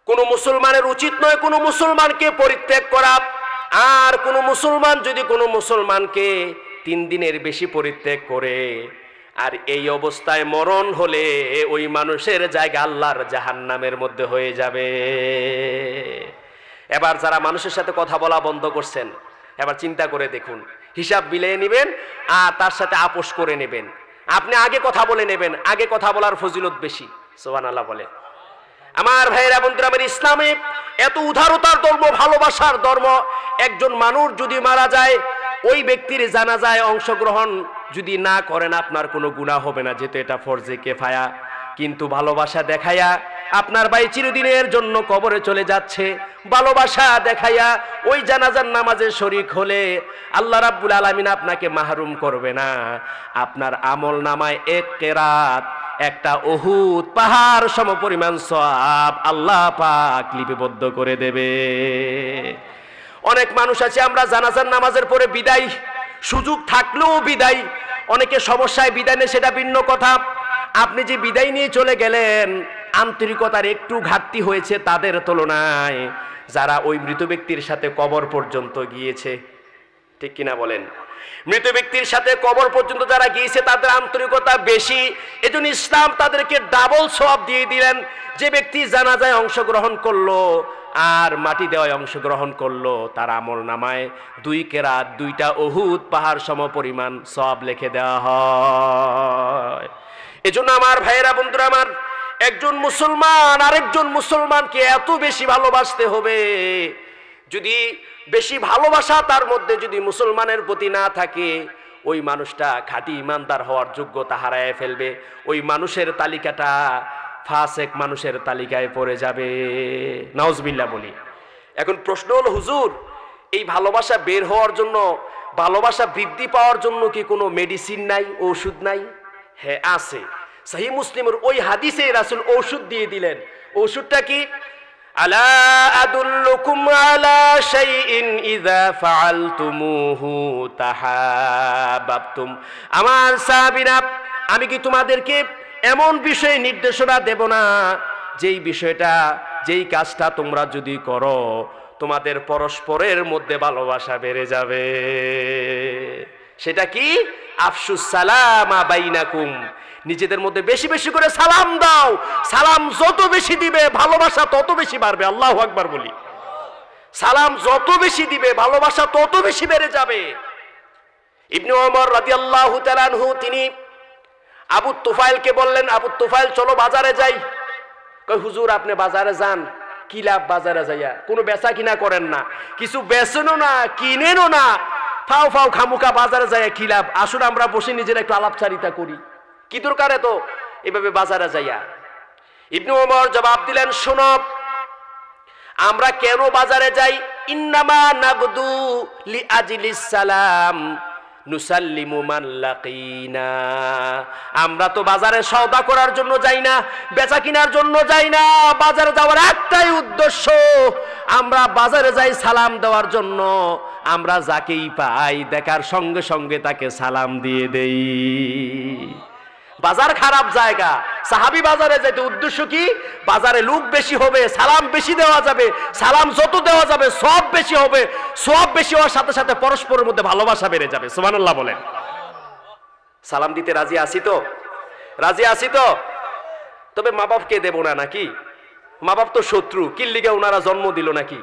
কোন মুসলমানের উচিত নয় কোন মুসলমানকে পরিত্যাগ করা। আর কোন মুসলমান যদি কোন মুসলমানকে 3 দিনের বেশি পরিত্যাগ করে, আর এই অবস্থায় মরণ হলে ওই মানুষের জায়গা আল্লাহর জাহান্নামের মধ্যে হয়ে যাবে। এবার যারা মানুষের সাথে কথা বলা বন্ধ করছেন, এবার চিন্তা করে দেখুন, হিসাব মিলিয়ে নেবেন আর তার সাথে আপোষ করে নেবেন। আপনি আগে কথা বলে নেবেন, আগে কথা বলার ফজিলত বেশি। সুবহানাল্লাহ বলে। আমার ভাইরা বন্ধুরা, আমার ইসলামে এত উদারতার ধর্ম, ভালোবাসার ধর্ম। একজন মানুষ যদি মারা যায়, ওই ব্যক্তির জানাজায় অংশগ্রহণ যদি না করেন আপনার কোনো গুনাহ হবে না, যেহেতু এটা ফরজে কিফায়া। কিন্তু ভালোবাসা দেখাইয়া আপনার ভাই চিরদিনের জন্য কবরে চলে যাচ্ছে, ভালোবাসা দেখাইয়া ওই জানাজার নামাজে শরীক হলে আল্লাহ রাব্বুল আলামিন আপনাকে মাহরুম করবে না। আপনার আমল নামায় এক কেরাত, একটা উহুদ পাহাড় সমপরিমাণ সওয়াব আল্লাহ পাক লিপিবদ্ধ করে দেবে। অনেক মানুষ আছে আমরা জানাজার নামাজের পরে বিদায়, সুযোগ থাকলেও বিদায়, অনেকে সমস্যায় বিদায় নেয়, সেটা ভিন্ন কথা। আপনি যে বিদায় নিয়ে চলে গেলেন, আন্তরিকতার একটু ঘাটতি হয়েছে তাদের তুলনায় যারা ওই মৃত ব্যক্তির সাথে কবর পর্যন্ত গিয়েছে। ঠিক কিনা বলেন? মৃত ব্যক্তির সাথে কবর পর্যন্ত যারা গিয়েছে তাদের আন্তরিকতা বেশি, এজন্য ইসলাম তাদেরকে ডাবল সওয়াব দিয়ে দিলেন। যে ব্যক্তি জানাজায় অংশগ্রহণ করলো আর মাটি দেওয়ায় অংশগ্রহণ করলো, তার আমল নামায় 2 কেরাত, 2টা উহুদ পাহাড় সমপরিমাণ সওয়াব লিখে দেওয়া হয়। এজন্য আমার ভাইয়েরা বন্ধুরা আমার, একজন মুসলমান আরেকজন মুসলমানকে এত বেশি ভালোবাসতে হবে, যদি বেশি ভালোবাসা তার মধ্যে যদি মুসলমানের প্রতি না থাকে, ওই মানুষটা খাঁটি ইমানদার হওয়ার যোগ্যতা হারায় ফেলবে। ওই মানুষের তালিকাটা ফাসেক মানুষের তালিকায় পড়ে যাবে। নাউজুবিল্লাহ বলি। এখন প্রশ্ন হলো, হুজুর এই ভালোবাসা বের হওয়ার জন্য, ভালোবাসা বৃদ্ধি পাওয়ার জন্য কি কোনো মেডিসিন নাই, ওষুধ নাই? হ্যাঁ আছে। সহিহ মুসলিমের ওই হাদিসে রাসূল ওষুধ দিয়ে দিলেন। ওষুধটা কি? আলা আদুল্লুকুম আলা শাইইন ইযা ফাআলতুমুহু তাহাব্বাতুম। আমার সাহাবীরা, আমি কি তোমাদেরকে এমন বিষয়ে নির্দেশনা দেব না যেই বিষয়টা, যেই কাজটা তোমরা যদি করো তোমাদের পরস্পরের মধ্যে ভালোবাসা বেড়ে যাবে? সেটা কি? আফশুস সালামা বাইনাকুম। নিজেদের মধ্যে বেশি বেশি করে সালাম দাও। সালাম যত বেশি দিবে ভালোবাসা তত বেশি বাড়বে। আল্লাহু আকবার বলি। সালাম যত বেশি দিবে ভালোবাসা তত বেশি বেড়ে যাবে। ইবনে ওমর রাদিয়াল্লাহু তাআলা আনহু তিনি আবু তুফাইলকে বললেন, আবু তুফাইল চলো বাজারে যাই। কই হুজুর আপনি বাজারে যান, কি লাভ বাজারে যাইয়া? কোনো বেচা কিনা করেন না, কিছু বেচেনও না, কিনেনও না, ফাও ফাও খামুকা বাজারে যাইয়া কি লাভ? আসুন আমরা বসে নিজের একটু আলাপচারিতা করি, কি দরকার তো এভাবে বাজারে যাইয়া? ইবনে ওমর জবাব দিলেন, শোনো আমরা কেন বাজারে যাই? ইন্নামা নাগদু লিআজলিস সালাম নুসাল্লিমু মান লাকিনা। আমরা তো বাজারে সওদা করার জন্য যাই না, বেচা কিনার জন্য যাই না। বাজারে যাওয়ার একটাই উদ্দেশ্য, আমরা বাজারে যাই সালাম দেওয়ার জন্য। আমরা যাকেই পাই দেখার সঙ্গে সঙ্গে তাকে সালাম দিয়ে দেই। বাজার খারাপ জায়গা, সাহাবী বাজারে যেতে উদ্দেশ্য কি? বাজারে লোক বেশি হবে, সালাম বেশি দেওয়া যাবে, সালাম যত দেওয়া যাবে সব বেশি হবে, সব বেশি হওয়ার সাথে সাথে পরস্পরের মধ্যে ভালোবাসা বেড়ে যাবে। সুবহানাল্লাহ বলেন। সালাম দিতে রাজি আছি তো? রাজি আছি তো? তবে মা বাপকে দেব না নাকি? মা বাপ তো শত্রু, কি লিগে ওনারা জন্ম দিল নাকি?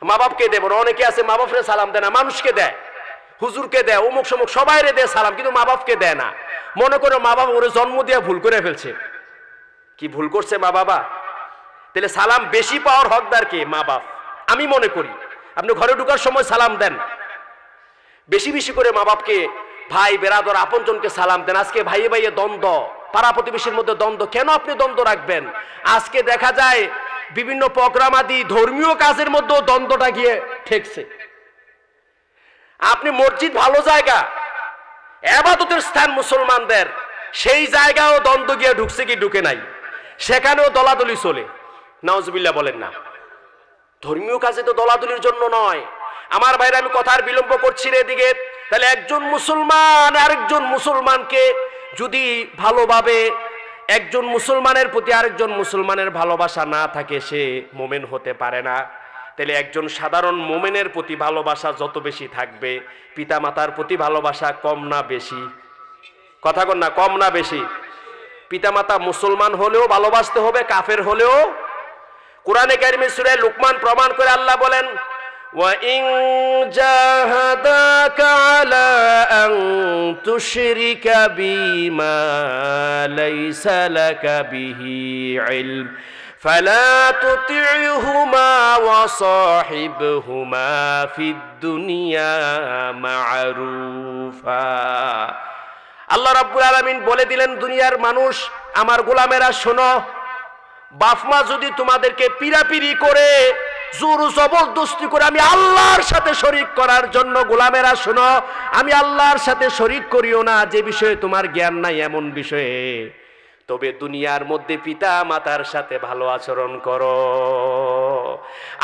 মা বাপকে দেব না। অনেকে আছে মা বাপরে সালাম দেয় না, মানুষকে দেয়, হুজুরকে দেয়, অমুক সমুক সবাইরে দেয় সালাম, কিন্তু মা বাপকে দেয় না। মনে করো মা বাবা ওরে জন্ম দিয়ে ভুল করে ফেলছে। কি ভুল করছে মা বাবা? তাহলে সালাম বেশি পাওয়ার হকদার কে? মা বাপ। আমি মনে করি আপনি ঘরে ঢোকার সময় সালাম দেন, বেশি বেশি করে মা বাপকে, ভাই বেরাদর আপনজনকে সালাম দেন। আজকে ভাইয়ে ভাইয়ে দ্বন্দ্ব, পাড়া প্রতিবেশীর মধ্যে দ্বন্দ্ব, কেন আপনি দ্বন্দ্ব রাখবেন? আজকে দেখা যায় বিভিন্ন প্রোগ্রাম আদি ধর্মীয় কাজের মধ্যেও দ্বন্দ্বটা গিয়ে ঠেকছে। আপনি মসজিদ ভালো জায়গা, ইবাদতের স্থান মুসলমানদের, সেই জায়গাও দ্বন্দ্ব গিয়ে ঢুকছে কি ঢুকে নাই? সেখানেও দলাদলি চলে। নাউজুবিল্লাহ বলেন না। ধর্মীয় কাজে তো দলাদলির জন্য নয়। আমার ভাইরা, আমি কথার বিলম্ব করছি না এদিকে। তাহলে একজন মুসলমান আরেকজন মুসলমানকে যদি ভালোভাবে, একজন মুসলমানের প্রতি আরেকজন মুসলমানের ভালোবাসা না থাকে, সে মুমিন হতে পারে না। তাহলে একজন সাধারণ মুমিনের প্রতি ভালোবাসা যত বেশি থাকবে, পিতামাতার প্রতি ভালোবাসা কম না বেশি? কথা কন না, কম না বেশি? পিতামাতা মুসলমান হলেও ভালোবাসতে হবে, কাফের হলেও। কোরআনে কারিমে সূরা লুকমান প্রমাণ করে আল্লাহ বলেন, ওয়া ইন জাহাদাকা আলা আন তুশরিকা বিমা লাইসা লাকা বিহি ইলম ফালা তুতি'হুমা ওয়া সাহিবহুমা ফিদ দুনিয়া মা'রুফা। আল্লাহ রাব্বুল আলামিন বলে দিলেন, দুনিয়ার মানুষ, আমার গোলামেরা শোনো, বাপমা যদি তোমাদেরকে পিরাপিরি করে, জোর জবরদস্তি করে আমি আল্লাহর সাথে শরীক করার জন্য, গোলামেরা শোনো, আমি আল্লাহর সাথে শরীক করিও না যে বিষয়ে তোমার জ্ঞান নাই এমন বিষয়ে, তবে দুনিয়ার মধ্যে পিতা মাতার সাথে ভালো আচরণ করো।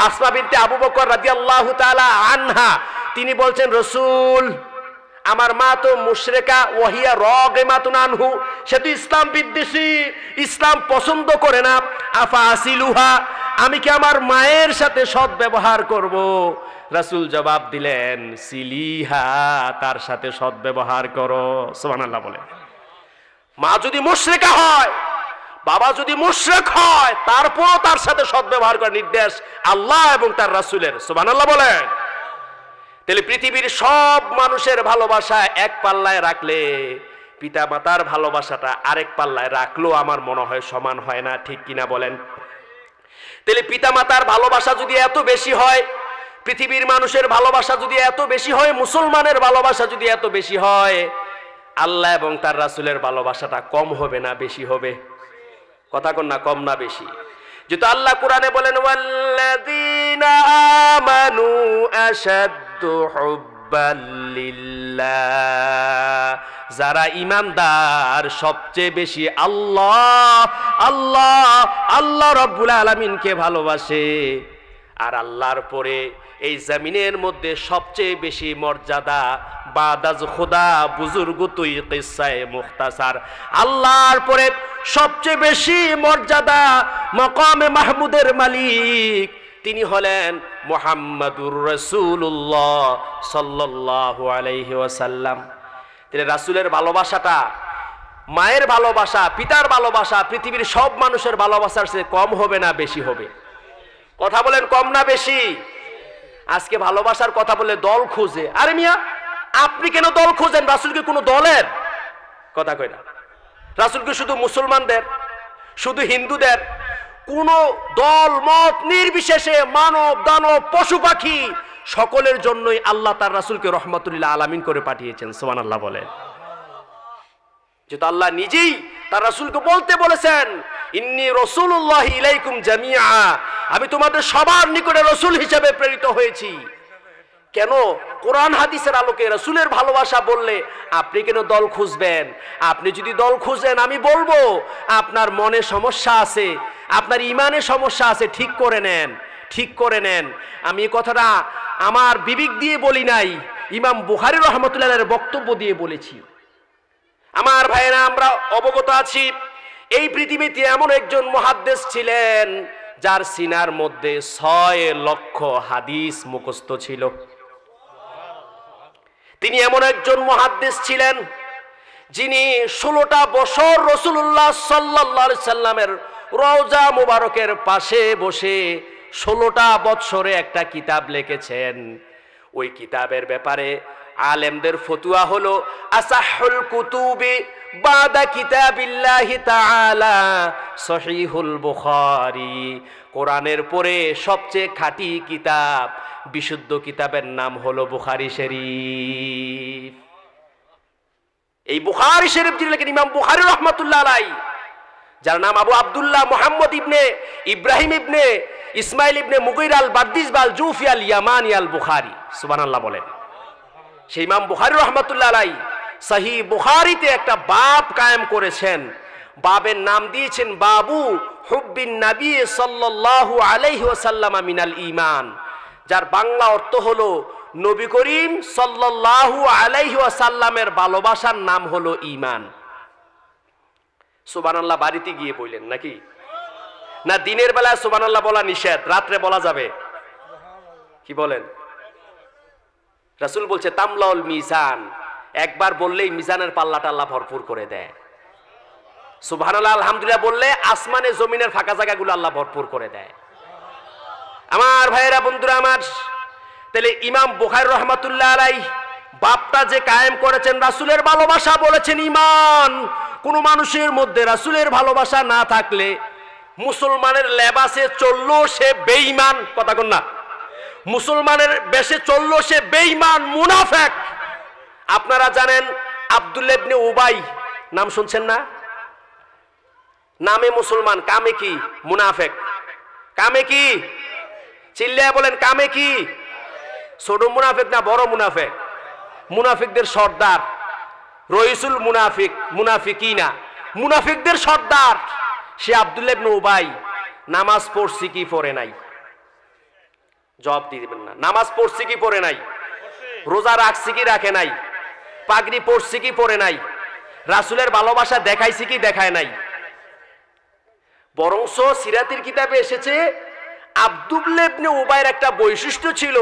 আসমা বিনতে আবু বকর রাদিয়াল্লাহু তাআলা আনহা তিনি বলছেন, রাসূল, আমার মা তো মুশরিকা, ওয়াহিয়া রাগিমাতুন আনহু, সে তো ইসলাম বিদ্বেষী, ইসলাম পছন্দ করে না। আফা আসিলুহা, আমি কি আমার মায়ের সাথে সৎ ব্যবহার করব? রাসূল জবাব দিলেন, সিলিহা, তার সাথে সৎ ব্যবহার করো। সুবহানাল্লাহ বলে। মা যদি মুশরিকা হয়, বাবা যদি মুশরিক হয়, তারপরও তার সাথে সৎ ব্যবহার করার নির্দেশ আল্লাহ এবং তার রাসূলের। সুবহানাল্লাহ বলেন। তাহলে পৃথিবীর সব মানুষের ভালোবাসা এক পাল্লায় রাখলে পিতা মাতার ভালোবাসাটা আরেক পাল্লায় রাখলেও আমার মনে হয় সমান হয় না, ঠিক কিনা বলেন? তাহলে পিতা মাতার ভালোবাসা যদি এত বেশি হয়, পৃথিবীর মানুষের ভালোবাসা যদি এত বেশি হয়, মুসলমানের ভালোবাসা যদি এত বেশি হয়, আল্লাহ এবং তার রাসূলের ভালোবাসাটা কম হবে না বেশি হবে? কথা কন না, কম না বেশি? যেহেতু আল্লাহ কোরআনে বলেন, ওয়াল্লাযীনা আমানু আশাদ্দু হুব্বান লিল্লাহ, যারা ঈমানদার সবচেয়ে বেশি আল্লাহ আল্লাহ আল্লাহ রাব্বুল আলামিনকে ভালোবাসে। আর আল্লাহর পরে এই জমিনের মধ্যে সবচেয়ে বেশি মর্যাদা বাদাজ খোদা বুজুর্গতুই কিসায়ে মুখতাসার, আল্লাহর পরে সবচেয়ে বেশি মর্যাদা মাকামে মাহমুদের মালিক তিনি হলেন মুহাম্মাদুর রাসূলুল্লাহ সাল্লাল্লাহু আলাইহি ওয়াসাল্লাম। তিনি রাসূলের ভালোবাসাটা, মায়ের ভালোবাসা, পিতার ভালোবাসা পৃথিবীর সব মানুষের ভালোবাসার চেয়ে কম হবে না বেশি হবে? কথা বলেন, কম না বেশি? আজকে ভালোবাসার কথা বলে দল খুঁজে। আরে মিয়া, আপনি কেন দল খুঁজেন? রাসূল কি কোনো দলের? কথা কই না। রাসূল কি শুধু মুসলমানদের, শুধু হিন্দুদের? কোন দল মত নির্বিশেষে মানব দানব পশু পাখি সকলের জন্যই আল্লাহ তার রাসূলকে রহমাতুল্লিল আলামিন করে পাঠিয়েছেন। সুবহানাল্লাহ বলে। যেহেতু আল্লাহ নিজেই তার রাসূলকে বলতে বলেছেন, ইন্নী রাসূলুল্লাহি ইলাইকুম জামিআ, আমি তোমাদের সবার নিকটে রাসূল হিসেবে প্রেরিত হয়েছি। কেন? কোরআন হাদিসের আলোকে রাসূলের ভালোবাসা বললে আপনি কেন দল খুঁজবেন? আপনি যদি দল খুঁজেন, আমি বলবো আপনার মনে সমস্যা আছে, আপনার ইমানে সমস্যা আছে, ঠিক করে নেন, ঠিক করে নেন। আমি এই কথাটা আমার বিবেক দিয়ে বলি নাই, ইমাম বুখারী রাহমাতুল্লাহির বক্তব্য দিয়ে বলেছি। আমার ভাইয়েরা, আমরা অবগত আছি এই পৃথিবীতে এমন একজন মুহাদ্দিস ছিলেন যার সিনার মধ্যে 6 লক্ষ হাদিস মুখস্থ ছিল। তিনি এমন একজন মুহাদ্দিস ছিলেন যিনি 16টা বছর রাসূলুল্লাহ সাল্লাল্লাহু আলাইহি সাল্লামের রওজা মুবারকের পাশে বসে 16টা বছরে একটা কিতাব লিখেছেন। ওই কিতাবের ব্যাপারে আলেমদের ফতুয়া হলো, আসাহুল কুতুবি বাদা কিতাবিল্লাহি তাআলা সহিহুল বুখারী, কোরআনের পরে সবচেয়ে খাঁটি কিতাব, বিশুদ্ধ কিতাবের নাম হলো বুখারী শরীফ। এই বুখারী শরীফ যিনি লেখেন ইমাম বুখারী রাহমাতুল্লাহ আলাইহি, যার নাম আবু আব্দুল্লাহ মুহাম্মদ ইবনে ইব্রাহিম ইবনে ইসমাইল ইবনে মুগীরা আল বারদিসবাল জুফি আল ইয়ামানি আল বুখারী। সুবহানাল্লাহ বলেন। সেই ইমাম বুখারী রাহমাতুল্লাহ আলাইহি সহিহ বুখারীতে একটা বাব কায়েম করেছেন। বাবের নাম দিয়েছেন বাবু হুব্বিন নবী সাল্লাল্লাহু আলাইহি ওয়াসাল্লাম মিনাল ঈমান, যার বাংলা অর্থ হলো নবী করিম সাল্লাল্লাহু আলাইহি ওয়াসাল্লামের ভালোবাসার নাম হলো ঈমান। সুবহানাল্লাহ বাড়িতে গিয়ে বললেন নাকি? না দিনের বেলায় সুবহানাল্লাহ বলা নিষেধ, রাত্রে বলা যাবে? কি বলেন? রাসূল বলছে তামলাউল মিজান, একবার বললেই মিজানের পাল্লাটা আল্লাহ ভরপুর করে দেয়। সুবহানাল্লাহ আলহামদুলিল্লাহ বললে আসমানে জমিনের ফাঁকা জায়গাগুলো আল্লাহ ভরপুর করে দেয়। আমার ভাইয়েরা বন্ধুরা আমার, তাহলে ইমাম বুখারী রহমাতুল্লাহ আলাইহি বাপটা যে কায়েম করেছেন রাসূলের ভালোবাসা, বলেছেন ঈমান। কোন মানুষের মধ্যে রাসূলের ভালোবাসা না থাকলে মুসলমানের লেবাসে চললো সে বেঈমান, কথা কোন না, মুসলমানের বেশে চললো সে বেঈমান, মুনাফিক। আপনারা জানেন আব্দুল্লাহ ইবনে উবাই নাম শুনছেন না? নামে মুসলমান, কামে কি মুনাফিক। কামে কি? চিল্লায়া বলেন, কামে কি? ছোট মুনাফিক না বড় মুনাফিক? মুনাফিকদের সর্দার, রইসুল মুনাফিক, মুনাফিকিনা, মুনাফিকদের সর্দার সে আব্দুল্লাহ ইবনে উবাই। নামাজ পড়ছি কি পড়ে নাই? জবাব দিয়ে দিবেন না। নামাজ পড়ছি কি পড়ে নাই? রোজা রাখছি কি রাখে নাই? পাগড়ি পড়ছি কি পড়ে নাই? রাসূলের ভালোবাসা দেখাইছি কি দেখায় নাই? বরংস সিরাতের কিতাবে এসেছে আব্দুল্লাহ ইবনে উবাইর একটা বৈশিষ্ট্য ছিল,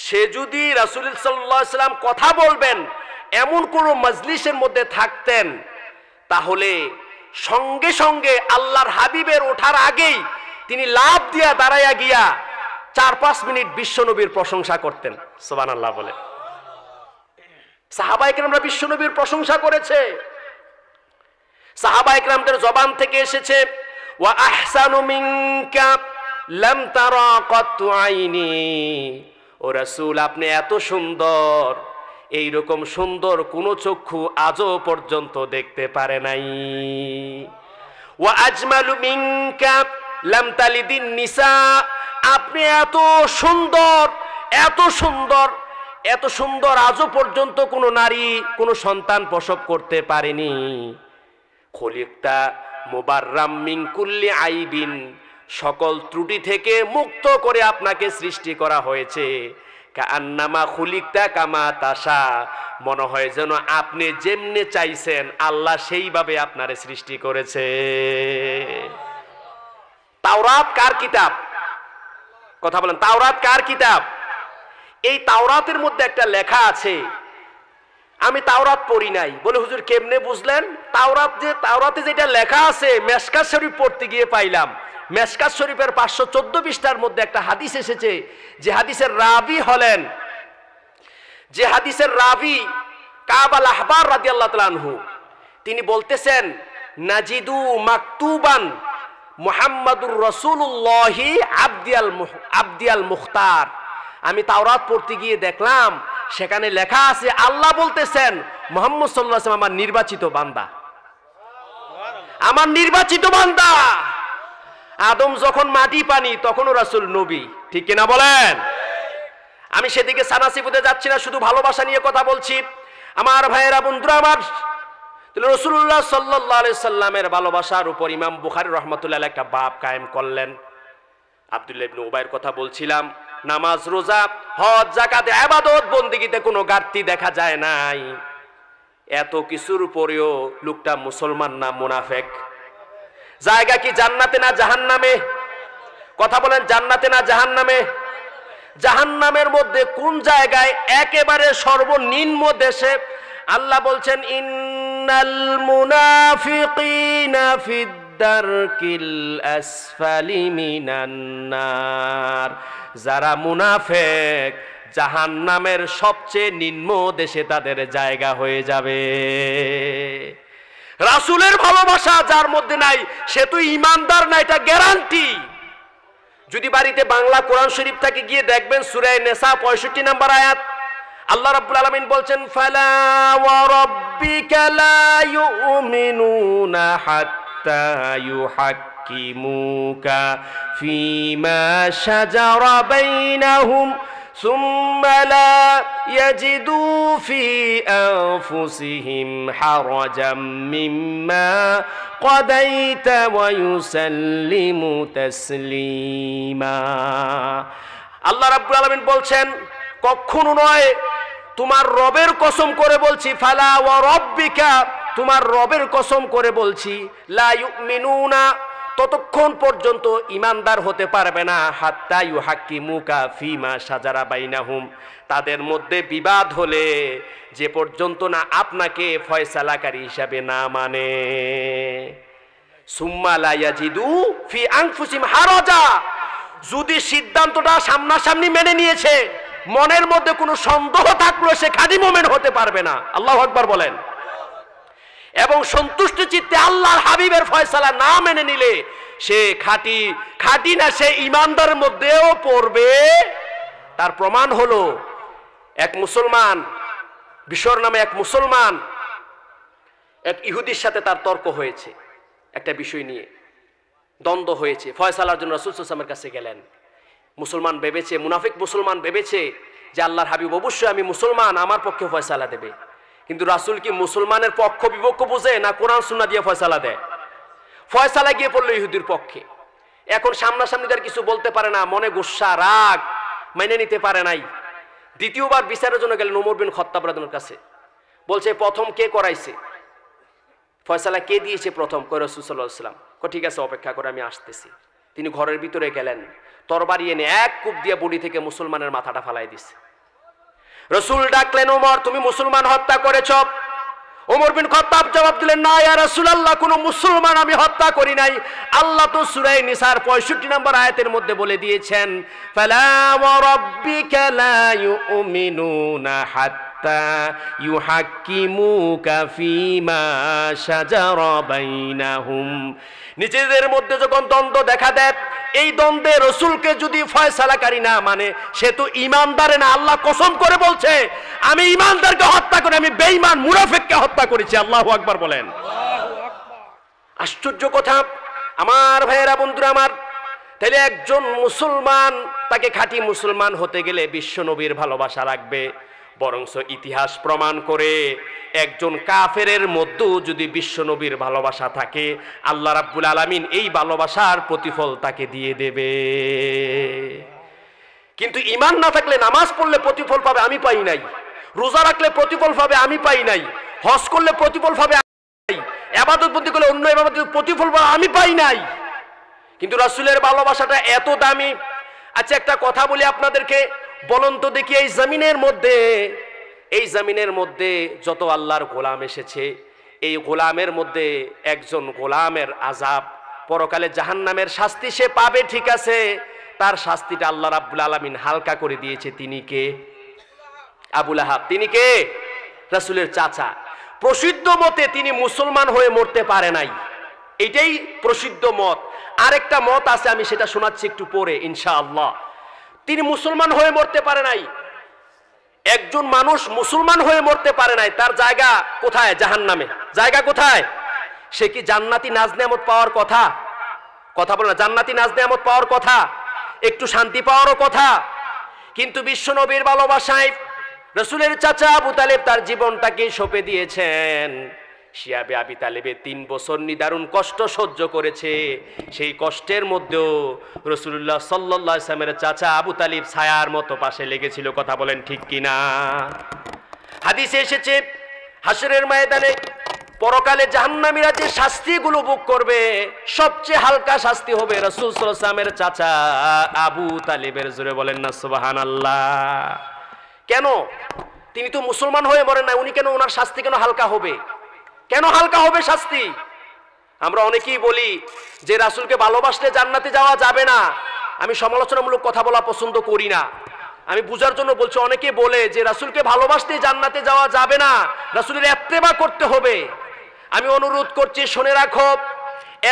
সে যদি রাসূল সাল্লাল্লাহু আলাইহি ওয়াসাল্লাম কথা বলবেন এমন কোন মজলিসের মধ্যে থাকতেন, তাহলে সঙ্গে সঙ্গে আল্লাহর হাবিবের ওঠার আগেই তিনি লাফ দিয়া দাঁড়াইয়া গিয়া 4-5 মিনিট বিশ্বনবীর প্রশংসা করতেন। সুবহানাল্লাহ বলে। সাহাবায়ে কেরামরা বিশ্বনবীর প্রশংসা করেছে। সাহাবায়ে কেরামদের জবান থেকে এসেছে ওয়া আহসানু মিনকা লাম তারা কাতু আইনি, ও রাসূল আপনি এত সুন্দর, এইরকম সুন্দর কোন চক্ষু আজও পর্যন্ত দেখতে পারে নাই। ওয়া আজমালু মিনকা লাম তালিদিন নিসা, আপনি এত সুন্দর, এত সুন্দর, এত সুন্দর আজও পর্যন্ত কোন নারী কোন সন্তান প্রসব করতে পারেনি। খলিকতা মুবাররাম মিন কুল্লি আইবিন, সকল ত্রুটি থেকে মুক্ত করে আপনাকে সৃষ্টি করা হয়েছে। কান্নামা খুলিকতা কামা তাশা, মনে হয় যেন আপনি যেমনে চাইছেন আল্লাহ সেইভাবে আপনারে সৃষ্টি করেছে। তাওরাত কার কিতাব? কথা বলেন, তাওরাত কার কিতাব? এই তাওরাতের মধ্যে একটা লেখা আছে, আমি তাওরাত পড়ি নাই। বলে হুজুর কেমনে বুঝলেন? তাওরাতে যেটা লেখা আছে মেশকাত শরীফ পড়তে গিয়ে পাইলাম। মেশকাত শরীফের 514 পৃষ্ঠার মধ্যে একটা হাদিস এসেছে, যে হাদিসের রাবি কাব আল আহবার রাদিয়াল্লাহু তাআলা আনহু, তিনি বলতেছেন নাজিদু মাকতুবান মুহাম্মাদুর রাসূলুল্লাহি আবদিয়াল মুখতার। আমি তাওরাত পড়তে গিয়ে দেখলাম সেখানে লেখা আছে, আল্লাহ বলতেছেন মুহাম্মদ সাল্লাল্লাহু আলাইহি ওয়াসাল্লাম আমার নির্বাচিত বান্দা, আমার নির্বাচিত বান্দা। আদম যখন মাটি পানি তখনও রাসূল নবী, ঠিক কিনা বলেন? আমি সেদিকে সানাসিবুতে যাচ্ছি না, শুধু ভালোবাসা নিয়ে কথা বলছি। আমার ভাইয়েরা বন্ধুরা আমার, রাসূলুল্লাহ সাল্লাল্লাহু আলাইহি সাল্লামের ভালোবাসার উপর ইমাম বুখারী রাহমাতুল্লাহ আলাইহি একটা বাব কায়েম করলেন। আব্দুল্লাহ ইবনে উবাইয়ের কথা বলছিলাম। নামাজ, রোজা, হজ, যাকাত, ইবাদত বন্দেগীতে কোনো ঘাটতি দেখা যায় নাই। এত কিছুর উপরেও লোকটা মুসলমান না মুনাফিক? জায়গা কি জান্নাতে না জাহান্নামে? কথা বলেন, জান্নাতে না জাহান্নামে? জাহান্নামের মধ্যে কোন জায়গায়? একেবারে সর্বনিম্ন দেশে। আল্লাহ বলছেন ইন্নাল মুনাফিকিনা ফিদ দারকিল আসফালি মিনান নার, যারা মুনাফিক জাহান্নামের সবচেয়ে নিম্ন দেশে তাদের জায়গা হয়ে যাবে। রাসূলের ভালোবাসা যার মধ্যে নাই সে তো ঈমানদার না, এটা গ্যারান্টি। যদি বাড়িতে বাংলা কোরআন শরীফ থেকে গিয়ে দেখবেন সূরা নিসা 65 নম্বর আয়াত, আল্লাহ রাব্বুল আলামিন বলছেন ফালা ওয়া রাব্বিকা লা ইউমিনুনা হাত্তা ইউহাক্কিমুকা ফীমা শাজারা বাইনাহুম ثم لا يجدوا في أنفسهم حرجا مما قضيت ويسلموا تسليما। আল্লাহ রাব্বুল আলামিন বলছেন কখনো নয়, তোমার রবের কসম করে বলছি, ফালা ওয়া রাব্বিকা, তোমার রবের কসম করে বলছি, লা ইউমিনুনা, ততক্ষণ পর্যন্ত ইমানদার হতে পারবে না হাত্তা ইউহাক্কিমুকা ফিমা শাজারা বাইনাহুম, তাদের মধ্যে বিবাদ হলে যে পর্যন্ত না আপনাকে ফয়সালাকারী হিসাবে না মানে। সুম্মা লা ইয়াজিদু ফি আনফুসিহিম হারাজা, যদি সিদ্ধান্তটা সামনাসামনি মেনে নিয়েছে, মনের মধ্যে কোনো সন্দেহ থাকলেও সে খাঁটি মুমিন হতে পারবে না। আল্লাহু আকবার বলেন। এবং সন্তুষ্ট চিত্তে আল্লাহর হাবিবের ফয়সালা না মেনে নিলে সে খাঁটি না, সে ইমানদারের মধ্যেও পড়বে। তার প্রমাণ হলো এক মুসলমান, বিশর নামে এক মুসলমান, এক ইহুদির সাথে তার তর্ক হয়েছে, একটা বিষয় নিয়ে দ্বন্দ্ব হয়েছে। ফয়সালার জন্য রাসূল সাল্লাল্লাহু আলাইহি ওয়াসাল্লামের কাছে গেলেন। মুসলমান ভেবেছে, মুনাফিক মুসলমান ভেবেছে যে আল্লাহর হাবিব অবশ্যই আমি মুসলমান, আমার পক্ষে ফয়সালা দেবে। কিন্তু রাসূল কি মুসলমানের পক্ষ বিপক্ষ বুঝে না কোরআন সুন্নাহ দিয়ে ফয়সালা দেয়? ফয়সালা গিয়ে পড়লো ইহুদির পক্ষে। এখন সামনাসামনি তার কিছু বলতে পারে না, মনে গুসা রাগ মেনে নিতে পারে নাই। দ্বিতীয়বার বিচারের জন্য গেলেন ওমর বিন খাত্তাব রাদিয়াল্লাহু কাছে। বলছে প্রথম কে করাইছে, ফয়সালা কে দিয়েছে প্রথম? কয় রাসূল সাল্লাল্লাহু আলাইহি ওয়াসাল্লাম। ঠিক আছে, অপেক্ষা করে আমি আসতেছি। তিনি ঘরের ভিতরে গেলেন, তরবারি এনে এক কূপ দিয়ে বডি থেকে মুসলমানের মাথাটা ফালাই দিছে। রাসূল ডাকলেন, ওমর তুমি মুসলমান হত্যা করেছ? ওমর বিন খাত্তাব জবাব দিলেন, না ইয়া রাসূলুল্লাহ, কোনো মুসলমান আমি হত্যা করি নাই। আল্লাহ তো সূরা নিসার 65 নম্বর আয়াতের মধ্যে বলে দিয়েছেন, ফালা ওয়া রাব্বিকা লা ইউমিনুনা হাত্তা ইউহাক্কিমুকা ফীমা শাজারা বাইনাহুম। নিজেদের মধ্যে যখন দ্বন্দ্ব দেখা দেয়, এই দ্বন্দ্বে রসুলকে যদি ফয়সালাকারী না মানে সে তো ইমানদারে না। আল্লাহ কসম করে বলছে, আমি ইমানদারকে হত্যা করে আমি বেঈমান মুনাফিককে হত্যা করেছি। আল্লাহু আকবার বলেন। আশ্চর্য কথা আমার ভাইয়েরা, বন্ধুরা আমার। তাহলে একজন মুসলমান, তাকে খাঁটি মুসলমান হতে গেলে বিশ্ব নবীর ভালোবাসা লাগবে। বরঞ্চ ইতিহাস প্রমাণ করে একজন কাফেরের মধ্যেও যদি বিশ্ব নবীর ভালোবাসা থাকে, আল্লাহ রাব্বুল আলামিন এই ভালোবাসার প্রতিফল তাকে দিয়ে দেবে। কিন্তু ঈমান না থাকলে নামাজ পড়লে প্রতিফল পাবে আমি পাই নাই, রোজা রাখলে প্রতিফল পাবে আমি পাই নাই, হজ করলে প্রতিফল পাবে আমি পাই নাই, ইবাদত বন্দি করলে অন্য ইবাদতের প্রতিফল পাবে আমি পাই নাই। কিন্তু রাসূলের ভালোবাসাটা এত দামি। আচ্ছা একটা কথা বলি আপনাদেরকে, বলুন তো দেখি, এই জমিনের মধ্যে যত আল্লাহর গোলাম এসেছে, এই গোলামের মধ্যে একজন গোলামের আযাব, পরকালে জাহান্নামের শাস্তি সে পাবে, ঠিক আছে, তার শাস্তিটা আল্লাহ রাব্বুল আলামিন হালকা করে দিয়েছে। তিনি কে? আবু লাহাব। তিনি কে? রাসূলের চাচা। প্রসিদ্ধ মতে তিনি মুসলমান হয়ে মরতে পারে নাই, এটাই প্রসিদ্ধ মত। আরেকটা মত আছে, আমি সেটা শোনাচ্ছি একটু পরে ইনশাআল্লাহ। তিনি মুসলমান হয়ে মরতে পারে নাই। একজন মানুষ মুসলমান হয়ে মরতে পারে নাই, তার জায়গা কোথায়? জাহান্নামে। জায়গা কোথায়? সে কি জান্নাতি নাজ নেয়ামত পাওয়ার কথা? কথা বলে না, জান্নাতি নাজ নেয়ামত পাওয়ার কথা, একটু শান্তি পাওয়ারও কথা। কিন্তু বিশ্ব নবীর ভালোবাসায় রাসূলের চাচা আবু তালেব তার জীবনটাকে সঁপে দিয়েছেন। শিয়াবে আবি তালেবে 3 বছর নিদারুণ কষ্ট সহ্য করেছে। সেই কষ্টের মধ্যেও রাসূলুল্লাহ সাল্লাল্লাহু আলাইহি ওয়াসাল্লামের চাচা আবু তালিব ছায়ার মতো পাশে লেগেছিল। কথা বলেন ঠিক কিনা? হাদিসে এসেছে, হাসরের ময়দানে পরকালে জাহান্নামীরা যে শাস্তিগুলো ভোগ করবে, সবচেয়ে হালকা শাস্তি হবে রাসূল সাল্লাল্লাহু আলাইহি ওয়াসাল্লামের চাচা আবু তালিবের। জোরে বলেন না সুবহানাল্লাহ। কেন? তিনি তো মুসলমান হয়ে মরেন না, উনি কেন, ওনার শাস্তি কেন হালকা হবে? কেন হালকা হবে শাস্তি? আমরা অনেকেই বলি যে রাসূলকে ভালোবাসলে জান্নাতে যাওয়া যাবে না। আমি সমালোচনামূলক কথা বলা পছন্দ করি না, আমি বুঝার জন্য বলছি। অনেকে বলে যে রাসূলকে ভালোবাসলে জান্নাতে যাওয়া যাবে না, রাসূলের ইত্তেবা করতে হবে। আমি অনুরোধ করছি, শুনে রাখো,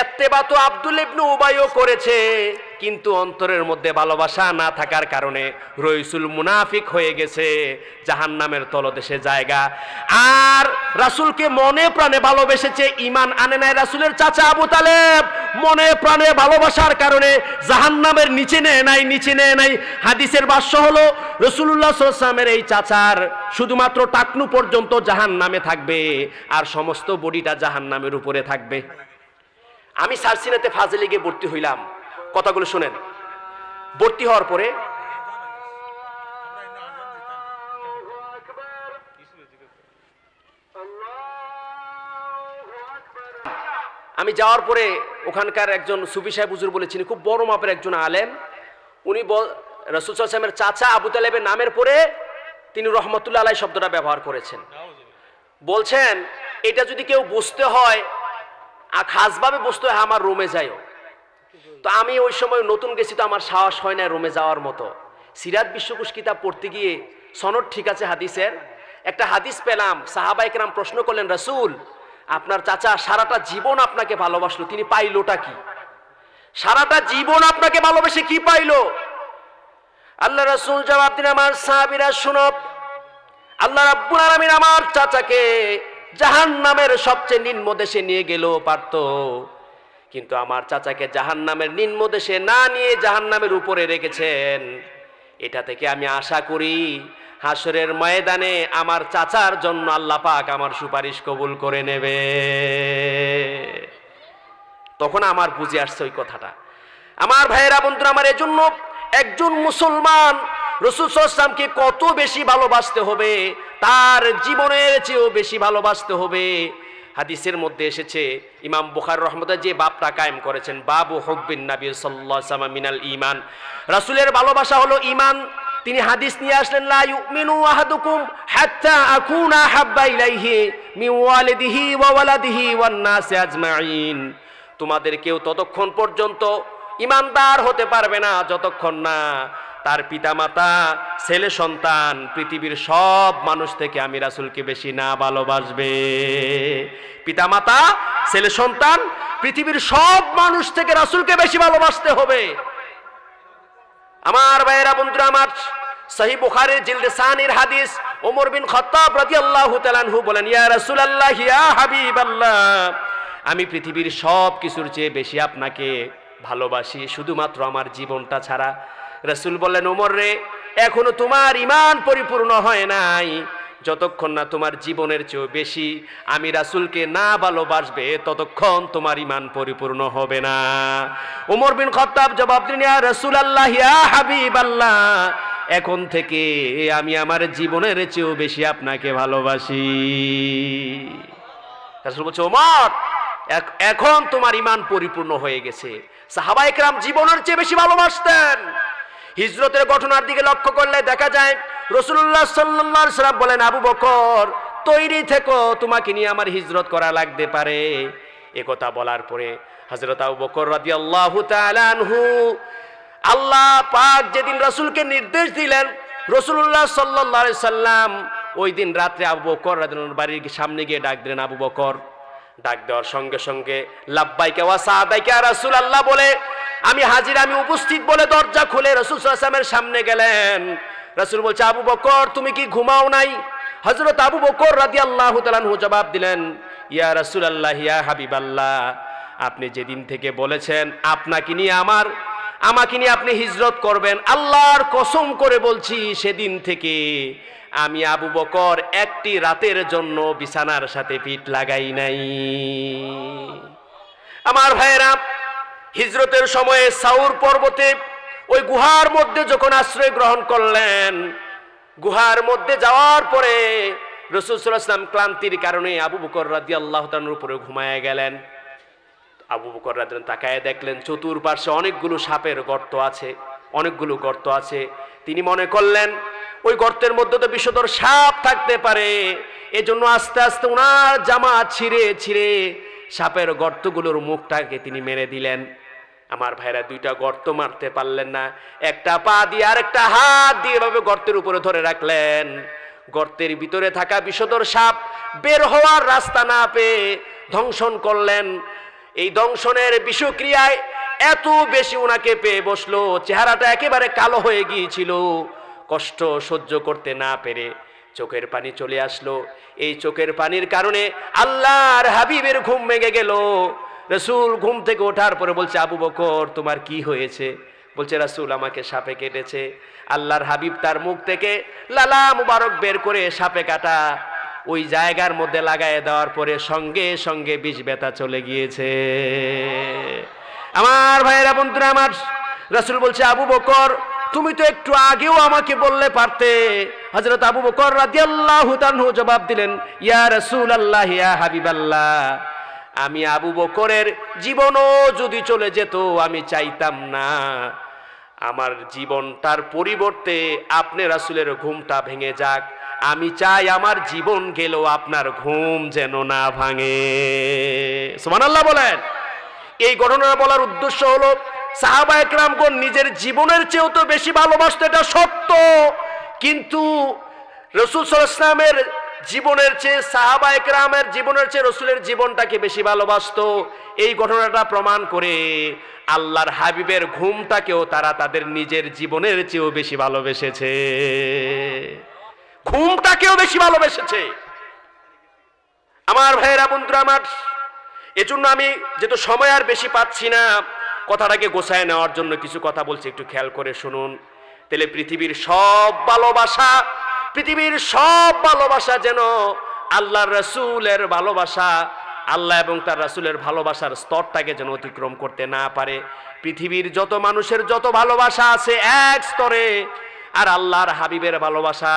ইত্তেবা তো আব্দুল ইবনে উবাইও করেছে, কিন্তু অন্তরের মধ্যে ভালোবাসা না থাকার কারণে রইসুল মুনাফিক হয়ে গেছে, জাহান্নামের তলদেশে জায়গা। আর রাসূলকে মনে প্রাণে ভালোবেসেছে, ঈমান আনে নাই রাসূলের চাচা আবু তালেব। মনে প্রাণে ভালোবাসার কারণে জাহান্নামের নিচে নেয় নাই। হাদিসের ভাষ্য হলো, রাসূলুল্লাহ সাল্লাল্লাহু আলাইহি ওয়াসাল্লামের এই চাচার শুধুমাত্র টাকনু পর্যন্ত জাহান্নামে থাকবে, আর সমস্ত বডিটা জাহান্নামের উপরে থাকবে। আমি সারসিনাতে ফাজিলে গিয়ে ভর্তি হইলাম। কথাগুলো শুনেন। ভর্তি হওয়ার পরে আমি যাওয়ার পরে ওখানকার একজন সুফি সাহেব হুজুর বলেছেন, খুব বড় মাপের একজন আলেম, উনি রাসূল সাল্লাল্লাহু আলাইহি ওয়াসাল্লামের চাচা আবু তালেবের নামের পরে তিনি রহমতুল্লাহ আলাইহি শব্দটা ব্যবহার করেছেন। বলছেন এটা যদি কেউ বুঝতে হয়, খাসভাবে বুঝতে হয়, আমার রোমে যাইও। তো আমি ওই সময় নতুন গেছি, তো আমার সাহস হয় না রোমে যাওয়ার মতো। সিরাত বিশ্বকোষ কিতাব পড়তে গিয়ে সনদ ঠিক আছে হাদিসের, একটা হাদিস পেলাম, সাহাবায়ে কেরাম প্রশ্ন করলেন, রাসূল আপনার চাচা সারাটা জীবন আপনাকে ভালোবাসলো, তিনি পাইলোটা কি? সারাটা জীবন আপনাকে ভালোবেসে কি পাইলো? আল্লাহ রাসূল জবাব দিলেন, আমার সাহাবীরা শুনো, আল্লাহ রাব্বুল আলামিন আমার চাচাকে জাহান্নামের সবচেয়ে নিম্ন দেশে নিয়ে গেলেও পারত, কিন্তু আমার চাচাকে জাহান্নামের নিম্ন দেশে না নিয়ে জাহান্নামের উপরে রেখেছেন। এটা থেকে আমি আশা করি হাসরের ময়দানে আমার চাচার জন্য আল্লাহ পাক আমার সুপারিশ কবুল করে নেবে। তখন আমার বুঝে আসছে ওই কথাটা। আমার ভাইয়েরা বন্ধুরা আমার, এজন্য একজন মুসলমান রাসূল সাল্লাল্লাহু আলাইহি ওয়াসাল্লামকে কত বেশি ভালোবাসতে হবে, তার জীবনের চেয়েও বেশি ভালোবাসতে হবে। হাদিসের মধ্যে এসেছে, ইমাম বুখারী রাহমাতুল্লাহ যে বাবটা কায়েম করেছেন, বাবু হুব্বিন নবী সাল্লাল্লাহু আলাইহি ওয়াসাল্লাম মিনাল ঈমান, রাসূলের ভালোবাসা হলো ঈমান। তিনি হাদিস নিয়ে আসলেন, লা ইউমিনু আহাদুকুম হাত্তা আকুনা হাব্বা ইলাইহি মিন ওয়ালিদিহি ওয়া ওয়ালাদিহি ওয়ান নাসি আজমাইন। তোমাদের কেউ ততক্ষণ পর্যন্ত ঈমানদার হতে পারবে না যতক্ষণ না তার পিতামাতা, ছেলে সন্তান, পৃথিবীর সব মানুষ থেকে আমি রাসূলকে বেশি না ভালোবাসবে। পিতামাতা, ছেলে সন্তান, পৃথিবীর সব মানুষ থেকে রাসূলকে বেশি ভালোবাসতে হবে। আমার ভাইয়েরা বন্ধুরা আমার, সহিহ বুখারীর জিলদে সানির হাদিস, ওমর বিন খাত্তাব রাদিয়াল্লাহু তাআলা আনহু বলেন, ইয়া রাসূলুল্লাহ, ইয়া হাবিবাল্লাহ, আমি পৃথিবীর সব কিছুর চেয়ে বেশি আপনাকে ভালোবাসি, শুধুমাত্র আমার জীবনটা ছাড়া। রাসূল বললেন, ওমর রে, এখনো তোমার ঈমান পরিপূর্ণ হয় নাই, যতক্ষণ না তোমার জীবনের চেয়ে বেশি আমি রাসূলকে না ভালোবাসবে ততক্ষণ তোমার ঈমান পরিপূর্ণ হবে না। ওমর বিন খাত্তাব জবাব দিলেন, ইয়া রাসূলুল্লাহ, ইয়া হাবিবাল্লাহ, এখন থেকে আমি আমার জীবনের চেয়েও বেশি আপনাকে ভালোবাসি। রাসূল বলছে, ওমর, এখন তোমার ঈমান পরিপূর্ণ হয়ে গেছে। সাহাবায়ে কেরাম জীবনের চেয়ে বেশি ভালোবাসতেন। হিজরতের ঘটনার দিকে লক্ষ্য করলে দেখা যায়, রাসূলুল্লাহ সাল্লাল্লাহু আলাইহি ওয়াসাল্লাম বলেন, আবু বকর তৈরি থেকো, তোমাকে নিয়ে আমার হিজরত করা লাগতে পারে। একথা বলার পরে হযরত আবু বকর রাদিয়াল্লাহু তাআলা আনহু, আল্লাহ পাক যেদিন রাসূলকে নির্দেশ দিলেন, রাসূলুল্লাহ সাল্লাল্লাহু আলাইহি ওয়াসাল্লাম ওই দিন রাত্রে আবু বকর রাদিয়াল্লাহু আনহুর বাড়ির সামনে গিয়ে ডাক দিলেন, আবু বকর। ডাক দেওয়ার সঙ্গে সঙ্গে লাব্বাইকা ওয়া সাদাইকা রাসূলুল্লাহ বলে, আমি হাজির, আমি উপস্থিত বলে দরজা খুলে রাসূল সাল্লাল্লাহু আলাইহি ওয়াসাল্লামের সামনে গেলেন। রাসূল বলছে, আবু বকর তুমি কি ঘুমাও নাই? হযরত আবু বকর রাদিয়াল্লাহু তাআলা আনহু জবাব দিলেন, ইয়া রাসূলুল্লাহ, ইয়া হাবিবাল্লাহ, আপনি যেদিন থেকে বলেছেন আমাকে নিয়ে আপনি হিজরত করবেন, আল্লাহর কসম করে বলছি সেদিন থেকে আমি আবু বকর একটি রাতের জন্য বিছানার সাথে পিঠ লাগাই নাই। আমার ভাইয়েরা, হিজরতের সময়ে সাউর পর্বতে ওই গুহার মধ্যে যখন আশ্রয় গ্রহণ করলেন, গুহার মধ্যে যাওয়ার পরে রাসূল সাল্লাল্লাহু আলাইহি ওয়াসাল্লাম ক্লান্তির কারণে আবু বকর রাদিয়াল্লাহু তাআলার উপরে ঘুমায় গেলেন। আবু বকর রাদিয়াল্লাহু তাকায় দেখলেন চতুর্পাশে অনেকগুলো সাপের গর্ত আছে, অনেকগুলো গর্ত আছে। তিনি মনে করলেন ওই গর্তের মধ্যে তো বিষধর সাপ থাকতে পারে, এজন্য আস্তে আস্তে ওনার জামা ছিঁড়ে ছিঁড়ে সাপের গর্তগুলোর মুখটাকে তিনি মেরে দিলেন। আমার ভাইরা, দুইটা গর্ত মারতে পারলেন না, একটা পা দিয়ে আর একটা হাত দিয়ে এভাবে গর্তের উপরে ধরে রাখলেন। গর্তের ভিতরে থাকা বিষধর সাপ বের হওয়ার রাস্তা না পেয়ে দংশন করলেন। এই দংশনের বিষক্রিয়ায় এত বেশি ওনাকে পেয়ে বসলো, চেহারাটা একেবারে কালো হয়ে গিয়েছিল। কষ্ট সহ্য করতে না পেরে চোখের পানি চলে আসলো। এই চোখের পানির কারণে আল্লাহর হাবিবের ঘুম ভেঙে গেল। রাসূল ঘুম থেকে ওঠার পরে বলছে, আবু বকর তোমার কি হয়েছে? বলছে, রাসূল আমাকে সাপে কেটেছে। আল্লাহর হাবিব তার মুখ থেকে লালা মুবারক বের করে সাপে কাটা ওই জায়গার মধ্যে লাগায় দেওয়ার পরে সঙ্গে সঙ্গে বিষ ব্যথা চলে গিয়েছে। আমার ভাইয়েরা বন্ধুরা আমার, রাসূল বলছে, আবু বকর তুমি তো একটু আগেও আমাকে বললে পারতে। হযরত আবু বকর রাদিয়াল্লাহু তাআলা জবাব দিলেন, ইয়া রাসূলুল্লাহ, ইয়া হাবিবাল্লাহ, আমি আবু বকরের জীবনও যদি চলে যেত আমি চাইতাম না আমার জীবনটার পরিবর্তে আপনি রাসূলের ঘুমটা ভেঙে যাক। আমি চাই আমার জীবন গেলেও আপনার ঘুম যেন না ভাঙে। সুবহানাল্লাহ বলেন। এই ঘটনা বলার উদ্দেশ্য হলো সাহাবায়ে কেরামগণ নিজের জীবনের চেয়েও তো বেশি ভালোবাসতো, এটা সত্য, কিন্তু রাসূল সাল্লাল্লাহু আলাইহি ওয়াসাল্লামের জীবনের চেয়ে সাহাবায়ে কেরামের জীবনের চেয়ে রাসূলের জীবনটাকে বেশি ভালোবাসতো। এই ঘটনাটা প্রমাণ করে আল্লাহর হাবিবের ঘুমটাকেও তারা তাদের নিজের জীবনের চেয়েও বেশি ভালোবেসেছে, ঘুমটাকেও বেশি ভালোবেসেছে। আমার ভাইয়েরা, বন্ধুরা আমার, এজন্য আমি যেহেতু সময় আর বেশি পাচ্ছি না, কথাটাকে গোছায় নেওয়ার জন্য কিছু কথা বলছি, একটু খেয়াল করে শুনুন। তাহলে পৃথিবীর সব ভালোবাসা যেন আল্লাহর রাসূলের ভালোবাসা, আল্লাহ এবং তার রাসূলের ভালোবাসার স্তরটাকে যেন অতিক্রম করতে না পারে। পৃথিবীর যত মানুষের যত ভালোবাসা আছে এক স্তরে, আর আল্লাহর হাবিবের ভালোবাসা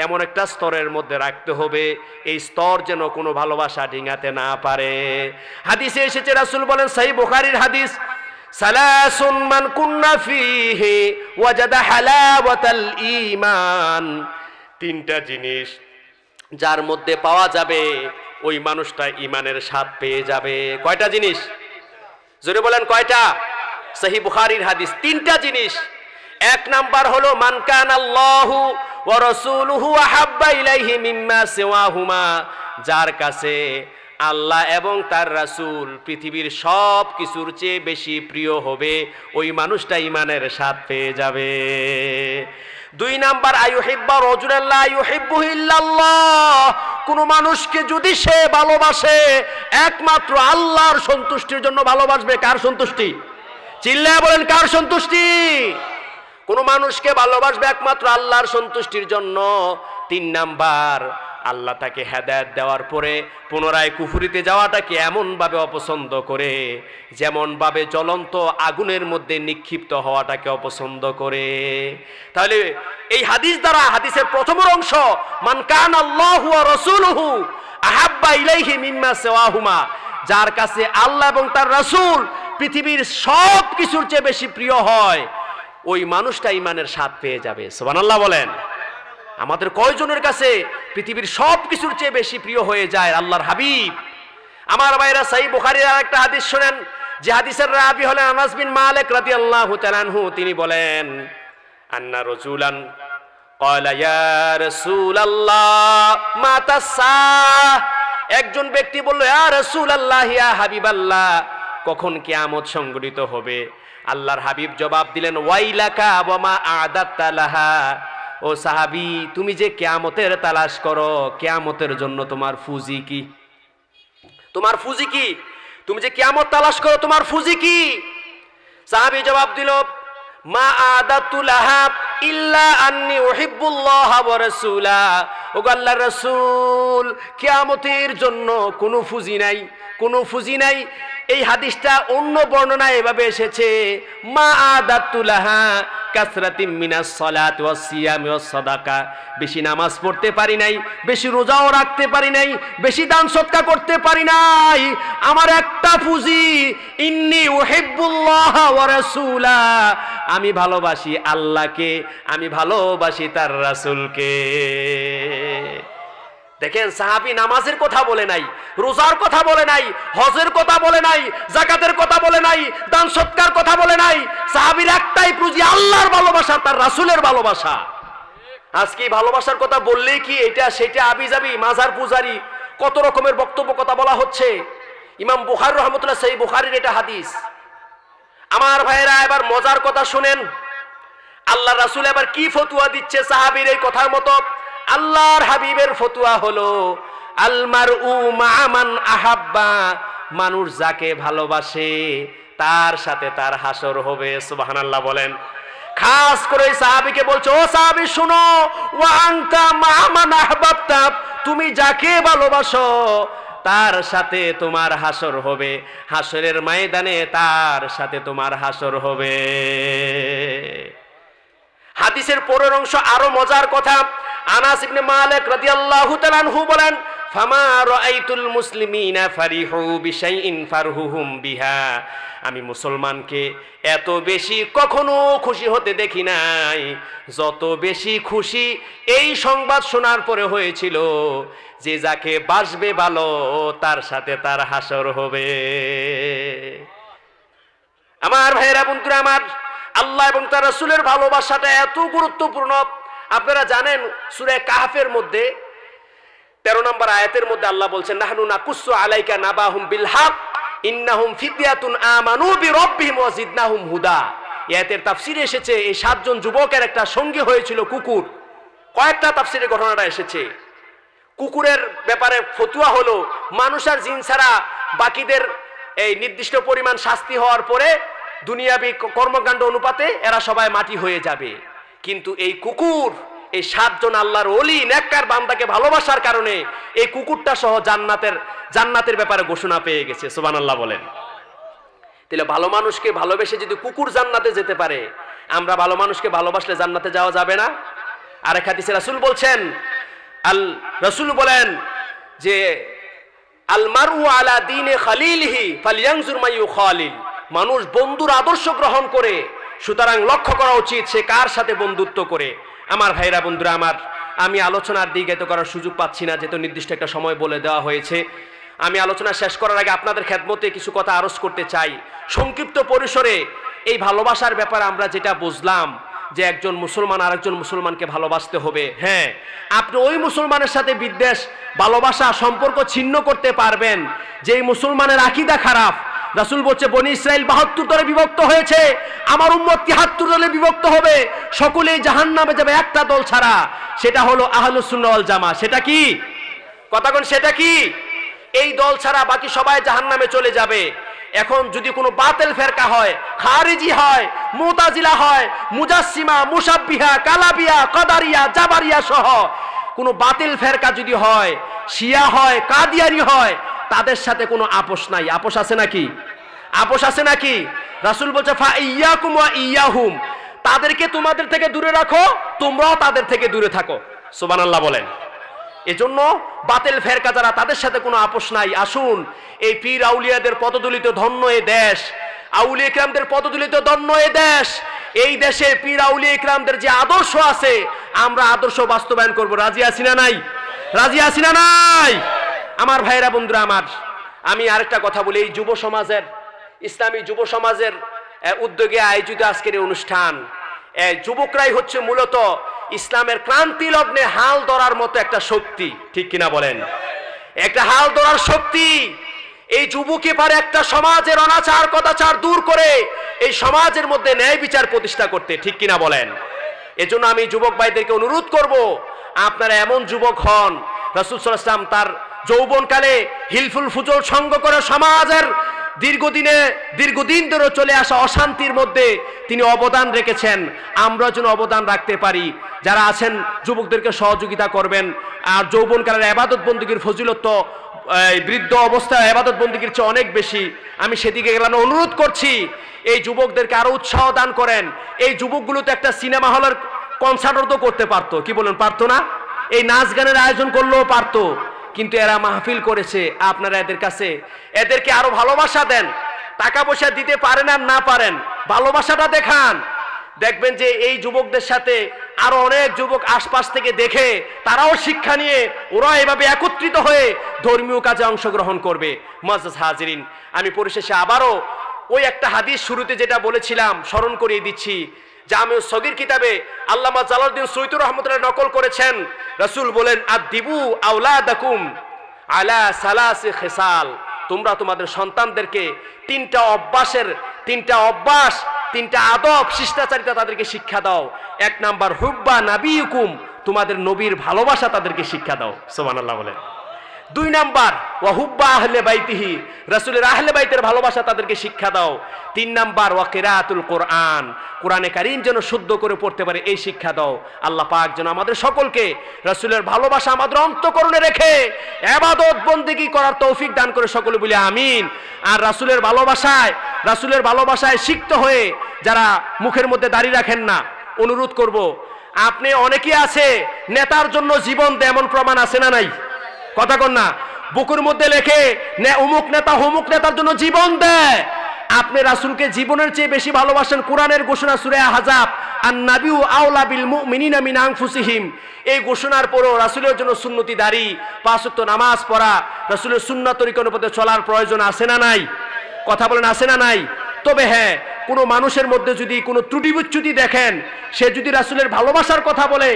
এমন একটা স্তরের মধ্যে রাখতে হবে, এই স্তর যেন কোনো ভালোবাসা ডিঙাতে না পারে। হাদিসে এসেছে, রাসূল বলেন, সহিহ বুখারীর হাদিস, সালাসুন মান কুন্না ফীহি ওয়াজাদা হালাওয়াতাল ঈমান। তিনটা জিনিস যার মধ্যে পাওয়া যাবে ওই মানুষটা ঈমানের স্বাদ পেয়ে যাবে। কয়টা জিনিস? জোরে বলেন কয়টা? সহিহ বুখারীর হাদিস, তিনটা জিনিস। এক নাম্বার হলো মান কানাল্লাহু ওয়া রাসূলুহু আহাব্বা ইলাইহি মিম্মা সিওয়াহুমা, যার কাছে আল্লাহ এবং তার রাসূল পৃথিবীর সব কিছুর চেয়ে বেশি প্রিয় হবে, ওই মানুষটা ঈমানের স্বাদ পেয়ে যাবে। দুই নাম্বার, আইয়ুহিব্বা রাজুলান লা ইউহিব্বুহু ইল্লাল্লাহ, কোন মানুষকে যদি সে ভালোবাসে একমাত্র আল্লাহর সন্তুষ্টির জন্য ভালোবাসবে। কার সন্তুষ্টি? চিল্লায়া বলেন, কার সন্তুষ্টি? কোন মানুষকে ভালোবাসবে একমাত্র আল্লাহর সন্তুষ্টির জন্য। তিন নাম্বার, আল্লাহ তাকে হেদায়েত দেওয়ার পরে পুনরায় কুফরিতে যাওয়াটাকে এমন ভাবে অপছন্দ করে যেমন ভাবে জ্বলন্ত আগুনের মধ্যে নিক্ষিপ্ত হওয়াটাকে অপছন্দ করে। তাহলে এই হাদিস দ্বারা, হাদিসের প্রথম অংশ, মান কানাল্লাহু ওয়া রাসূলুহু আহাব্বা ইলাইহি মিম্মা সিওয়াহুমা, যার কাছে আল্লাহ এবং তার রাসূল পৃথিবীর সব কিছুর চেয়ে বেশি প্রিয় হয়, ওই মানুষটা ঈমানের স্বাদ পেয়ে যাবে। সুবহানাল্লাহ বলেন। আমাদের কয়জনের কাছে পৃথিবীর সব কিছুর চেয়ে বেশি প্রিয় হয়ে যায় আল্লাহর হাবিব? আমার ভাইরা, সহিহ বুখারীর আরেকটা হাদিস শুনেন, যে হাদিসের রাবি হলেন আনাস বিন মালিক রাদিয়াল্লাহু তাআলা আনহু। তিনি বলেন, আন্না রাজুলান ক্বালা ইয়া রাসূলাল্লাহ মাতা সাআহ, একজন ব্যক্তি বলল, ইয়া রাসূলাল্লাহ, ইয়া হাবিবাল্লাহ, কখন কিয়ামত সংঘটিত হবে? আল্লাহর হাবিব জবাব দিলেন, ওয়াইলাকা ওয়া মা আ'দাত্তা লাহা, ও সাহাবী, তুমি যে কিয়ামতের তালাশ করো, কিয়ামতের জন্য তোমার ফুজি কি? তোমার ফুজি কি? তুমি যে কিয়ামত তালাশ করো, তোমার ফুজি কি? সাহাবী জবাব দিল, মা আ'দাতু লাহা ইল্লা আন্নী উহিব্বুল্লাহ ওয়া রাসূলা, ও আল্লাহর রাসূল, কিয়ামতের জন্য কোনো ফুজি নাই, কোনো ফুজি নাই। এই হাদিসটা অন্য বর্ণনায় এভাবে এসেছে, মা আ'দাতু লাহা কাসরাতিম মিনাস সালাত ওয়াস সিয়াম ওয়াস সাদাকা, বেশি নামাজ পড়তে পারি নাই, বেশি রোজাও রাখতে পারি নাই, বেশি দান সদকা করতে পারি নাই, আমার একটা পুঁজি, ইন্নী উহিব্বুল্লাহ ওয়া রাসূলা, আমি ভালোবাসি আল্লাহকে, আমি ভালোবাসি তার রাসূলকে। দেখেন, সাহাবী নামাজের কথা বলে নাই, রোজার কথা বলে নাই, হজের কথা বলে নাই, যাকাতের কথা বলে নাই, দান সৎকার কথা বলে নাই। সাহাবীর একটাই পুঁজি, আল্লাহর ভালোবাসা, তার রাসূলের ভালোবাসা। আজকে ভালোবাসার কথা বললেই কি এটা সেটা আবিজাবি মাজার পূজারি কত রকমের বক্তব্য কথা বলা হচ্ছে। ইমাম বুখারী রাহমাতুল্লাহ, সহিহ বুখারীর এটা হাদিস। আমার ভাইয়েরা, এবার মজার কথা শুনেন, আল্লাহর রাসূল এবার কি ফতোয়া দিচ্ছে সাহাবীর এই কথার মতো। আল্লাহর হাবিবের ফতোয়া হলো, আল মারউ মা মান আহাব্বা, মানুষ যাকে ভালোবাসে তার সাথে তার হাসর হবে। সুবহানাল্লাহ বলেন। খাস করে সাহাবীকে বলছো, ও সাহাবী শুনো, ওয়া আনতা মা মান আহবাবতা, তুমি যাকে ভালোবাসো তার সাথে তোমার হাসর হবে, হাসরের ময়দানে তার সাথে তোমার হাসর হবে। হাদিসের পরের অংশ আরো মজার কথা। আনাস ইবনে মালিক রাদিয়াল্লাহু তাআলা আনহু বলেন, ফামা রাআইতুল মুসলিমিনা ফারিহু বিশাইইন ফারহুহুম বিহা, আমি মুসলমানকে এত বেশি কখনো খুশি হতে দেখি নাই যত বেশি খুশি এই সংবাদ শোনার পরে হয়েছিল যে যাকে বাসবে ভালো তার সাথে তার হাসর হবে। আমার ভাইয়েরা বন্ধুরা আমার, আল্লাহ এবং তার রাসূলের ভালোবাসাটা এত গুরুত্বপূর্ণ। আপনারা জানেন সূরা কাহফের মধ্যে 13 নম্বর আয়াতের মধ্যে আল্লাহ বলছেন, নাহনু নাকুসু আলাইকা নাবাহুম বিল হক ইন্নাহুম ফিতয়াতুন আমানু বিরাব্বিহিম ওয়া জিদনাহুম হুদা। এই আয়াতের তাফসিরে এসেছে এই 7 জন যুবকের একটা সঙ্গী হয়েছিল কুকুর। কয়েকটা তাফসিরে ঘটনাটা এসেছে। কুকুরের ব্যাপারে ফতোয়া হলো মানুষ আর জিন ছাড়া বাকিদের এই নির্দিষ্ট পরিমাণ শাস্তি হওয়ার পরে দুনিয়াবি কর্মকাণ্ড অনুপাতে এরা সবাই মাটি হয়ে যাবে, কিন্তু এই কুকুর এই 7 জন আল্লাহর ওলি নেককার বান্দাকে ভালোবাসার কারণে এই কুকুরটা সহ জান্নাতের ব্যাপারে ঘোষণা পেয়ে গেছে। সুবহানাল্লাহ বলেন। তাহলে ভালো মানুষকে ভালোবেসে যদি কুকুর জান্নাতে যেতে পারে, আমরা ভালো মানুষকে ভালোবাসলে জান্নাতে যাওয়া যাবে না? আরেক হাদিসে রাসূল বলছেন, রাসূল বলেন যে আল মারউ আলা দীনে খালিলিহি ফালইয়ানজুর মা ইউখালিল, মানুষ বন্ধুর আদর্শ গ্রহণ করে, সুতরাং লক্ষ্য করা উচিত সে কার সাথে বন্ধুত্ব করে। আমার ভাইরা বন্ধুরা আমার, আমি আলোচনার দিকে তো করার সুযোগ পাচ্ছি না, যেহেতু নির্দিষ্ট একটা সময় বলে দেওয়া হয়েছে। আমি আলোচনা শেষ করার আগে আপনাদের খেদমতে কিছু কথা আরজ করতে চাই। সংক্ষিপ্ত পরিসরে এই ভালোবাসার ব্যাপারে আমরা যেটা বুঝলাম যে একজন মুসলমান আরেকজন মুসলমানকে ভালোবাসতে হবে। হ্যাঁ, আপনি ওই মুসলমানের সাথে বিদ্বেষ ভালোবাসা সম্পর্ক ছিন্ন করতে পারবেন যেই মুসলমানের আকীদা খারাপ। রাসূল বলছে বনি ইসরাইল 72 দলে বিভক্ত হয়েছে, আমার উম্মত 73 দলে বিভক্ত হবে, সকলেই জাহান্নামে যাবে একটা দল ছাড়া, সেটা হলো আহলুস সুন্নাহ ওয়াল জামাত। সেটা কি কথা কোন? সেটা কি? এই দল ছাড়া বাকি সবাই জাহান্নামে চলে যাবে। এখন যদি কোনো বাতিল ফেরকা হয়, খারিজি হয়, মুতাজিলা হয়, মুজাসসিমা, মুশাব্বিহা, কালাবিয়া, কাদারিয়া, জাবারিয়া সহ কোনো বাতিল ফেরকা যদি হয়, শিয়া হয়, কাদিয়ানি হয়, তাদের সাথে কোনো আপোষ নাই। আপোষ আছে নাকি? আপোষ আছে নাকি? রাসূল বলছে ফা ইয়াকুম ওয়া ইয়াহুম, তাদেরকে তোমাদের থেকে দূরে রাখো, তোমরাও তাদের থেকে দূরে থাকো। সুবহানাল্লাহ বলেন। এজন্য বাতিল ফেরকা যারা, তাদের সাথে কোনো আপোষ নাই। আসুন, এই পীর আউলিয়াদের পদদলিত ধন্য এ দেশ, আউলিয়া ইকরামদের পদদলিত ধন্য এ দেশ, এই দেশে পীর আউলিয়া ইকরামদের যে আদর্শ আছে আমরা আদর্শ বাস্তবায়ন করব। রাজি আছি না নাই? রাজি আছি না নাই? আমার ভাইরা বন্ধুরা আমার, আমি আরেকটা কথা বলি। এই যুব সমাজের, ইসলামী যুব সমাজের উদ্যোগে আয়োজিত আজকের এই অনুষ্ঠান, যুবকরাই হচ্ছে মূলত ইসলামের ক্রান্তি লগ্নে হাল ধরার মতো একটা শক্তি। ঠিক কিনা বলেন? একটা হাল ধরার শক্তি। এই যুবকই পারে একটা সমাজের অনাচার কদাচার দূর করে এই সমাজের মধ্যে ন্যায় বিচার প্রতিষ্ঠা করতে। ঠিক কিনা বলেন? এজন্য আমি যুবক ভাইদেরকে অনুরোধ করব, আপনারা এমন যুবক হন। রাসূল সাল্লাল্লাহু আলাইহি ওয়াসাল্লাম তার যৌবনকালে হিলফুল ফুজুল সঙ্গ করে সমাজের দীর্ঘদিন ধরে চলে আসা অশান্তির মধ্যে তিনি অবদান রেখেছেন। আমরা যেন অবদান রাখতে পারি। যারা আছেন যুবকদেরকে সহযোগিতা করবেন। আর যৌবনকালের ইবাদত বন্দেগীর ফজিলত তো বৃদ্ধ অবস্থায় ইবাদত বন্দেগীর চেয়ে অনেক বেশি। আমি সেদিকে গেলাম, অনুরোধ করছি এই যুবকদেরকে আরো উৎসাহ দান করেন। এই যুবকগুলো তো একটা সিনেমা হলের কনসার্টও তো করতে পারতো, কি বলেন? পারতো না? এই নাচ গানের আয়োজন করলেও পারতো, কিন্তু এরা মাহফিল করেছে। আপনারা এদের কাছে এদেরকে আরো ভালোবাসা দেন। টাকা পয়সা দিতে পারেন আর না পারেন, ভালোবাসাটা দেখান। দেখবেন যে এই যুবকদের সাথে আরো অনেক যুবক আশপাশ থেকে দেখে তারাও শিক্ষা নিয়ে ওরা এভাবে একত্রিত হয়ে ধর্মীয় কাজে অংশগ্রহণ করবে। মুআজ্জাজ হাজিরিন, আমি পরিশেষে আবারও ওই একটা হাদিস শুরুতে যেটা বলেছিলাম স্মরণ করিয়ে দিচ্ছি। জামিউস সগীর কিতাবে আল্লামা জালালউদ্দিন সুয়ুতী রাহমাতুল্লাহ নকল করেছেন। রাসূল বলেন, আদিবু আওলাদাকুম আলা সালাসি খিসাল, তোমরা তোমাদের সন্তানদেরকে তিনটা আদব শিষ্টাচারিতা তাদেরকে শিক্ষা দাও। 1 নাম্বার হুব্বা নাবিয়ুকুম, তোমাদের নবীর ভালোবাসা তাদেরকে শিক্ষা দাও। সুবহানাল্লাহ বলেন। 2 নাম্বার ওয়া হুব্বা আহলে বাইতিহি, রাসূলের আহলে বাইতের ভালোবাসা তাদেরকে শিক্ষা দাও। 3 নাম্বার ওয়া কিরাআতুল কোরআন, কোরআনে কারীম যেন শুদ্ধ করে পড়তে পারে এই শিক্ষা দাও। আল্লাহ পাক যেন আমাদের সকলকে রাসূলের ভালোবাসা আমাদের অন্তঃকরণে রেখে ইবাদত বন্দেগী করার তৌফিক দান করে, সকলে বলি আমিন। আর রাসূলের ভালোবাসায় সিক্ত হয়ে যারা মুখের মধ্যে দাড়ি রাখেন না, অনুরোধ করব, আপনি অনেকেই আছে নেতার জন্য জীবন দেয়, এমন প্রমাণ আছে না নাই? কথা কন না, বুকুর মধ্যে লেখে অমুক নেতা অমুক নেতার জন্য জীবন দেয়। আপনি রাসূলকে জীবনের চেয়ে বেশি ভালোবাসেন। কোরআনের ঘোষণা সূরা আহজাব, আন-নাবিয়্যু আওলা বিল মুমিনিনা মিন আনফুসিহিম। এই ঘোষণার পরও রাসূলের জন্য সুন্নতি দাড়ি, 5 ওয়াক্ত নামাজ পড়া, রাসূলের সুন্নাত তরিকার উপরে চলার প্রয়োজন আছে না নাই? কথা বলেন, আছে না নাই? তবে হ্যাঁ, কোনো মানুষের মধ্যে যদি কোনো ত্রুটি বিচ্যুতি দেখেন, সে যদি রাসূলের ভালোবাসার কথা বলে,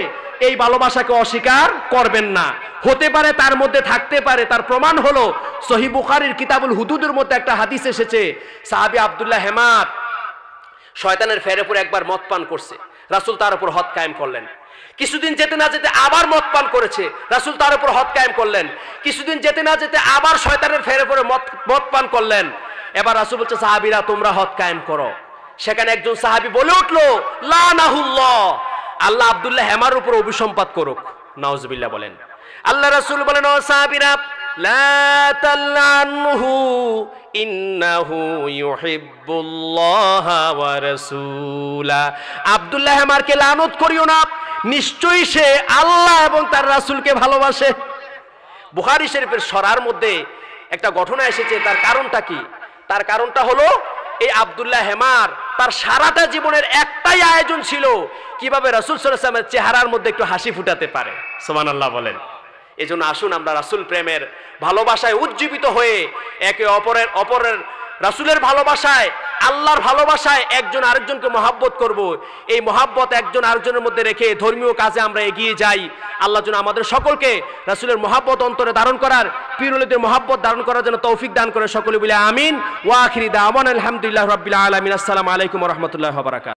এই ভালোবাসাকে অস্বীকার করবেন না। হতে পারে তার মধ্যে থাকতে পারে। তার প্রমাণ হলো সহিহ বুখারীর কিতাবুল হুদুদের মধ্যে একটা হাদিস এসেছে, সাহাবী আব্দুল্লাহ হেমাত শয়তানের ফেরে পড়ে একবার মদ পান করছে, রাসূল তার উপর হদ কায়েম করলেন। কিছুদিন যেতে না যেতে আবার মদ পান করেছে, রাসূল তার উপর হদ কায়েম করলেন। কিছুদিন যেতে না যেতে আবার শয়তানের ফেরে পড়ে মদ পান করলেন। এবার রাসূল বলছে, সাহাবীরা তোমরা হদ কায়েম করো। সেখানে একজন সাহাবী বলে উঠলো, লানাহুল্লাহ, আল্লাহ আব্দুল্লাহ হেমার উপর অভিসম্পাত করুক। নাউজুবিল্লাহ বলেন। আল্লাহ রাসূল বলেন, ও সাহাবীরা, লা তালআনহু ইন্নাহু ইউহিব্বুল্লাহ ওয়া রাসূলা। আব্দুল্লাহ হেমারকে লানত করিও না, নিশ্চয়ই সে আল্লাহ এবং তার রাসূলকে ভালোবাসে। বুখারী শরীফের সরার মধ্যে একটা ঘটনা এসেছে। তার কারণটা কি? তার কারণটা হলো এই আব্দুল্লাহ হেমার তার সারাটা জীবনের একটাই আয়োজন ছিল কিভাবে রাসূল সাল্লাল্লাহু আলাইহি ওয়াসাল্লামের চেহারার মধ্যে একটু হাসি ফুটাতে পারে। সুবহানাল্লাহ বলেন। এজন্য আসুন আমরা রাসূল প্রেমের ভালোবাসায় উজ্জীবিত হয়ে একে অপরের রাসূলের ভালোবাসায়, আল্লাহর ভালোবাসায় একজন আরেকজনকে মহব্বত করব। এই মহব্বত একজন আরেকজনের মধ্যে রেখে ধর্মীয় কাজে আমরা এগিয়ে যাই। আল্লাহ যেন আমাদের সকলকে রাসূলের মহব্বত অন্তরে ধারণ করার, পীর ওলিদের মহব্বত ধারণ করার জন্য তৌফিক দান করে। সকলে বলে আমিন। ওয়া আখিরি দাওয়ানা আলহামদুলিল্লাহি রাব্বিল আলামিন। আসসালামু আলাইকুম ওয়া রাহমাতুল্লাহি ওয়া বারাকাতুহু।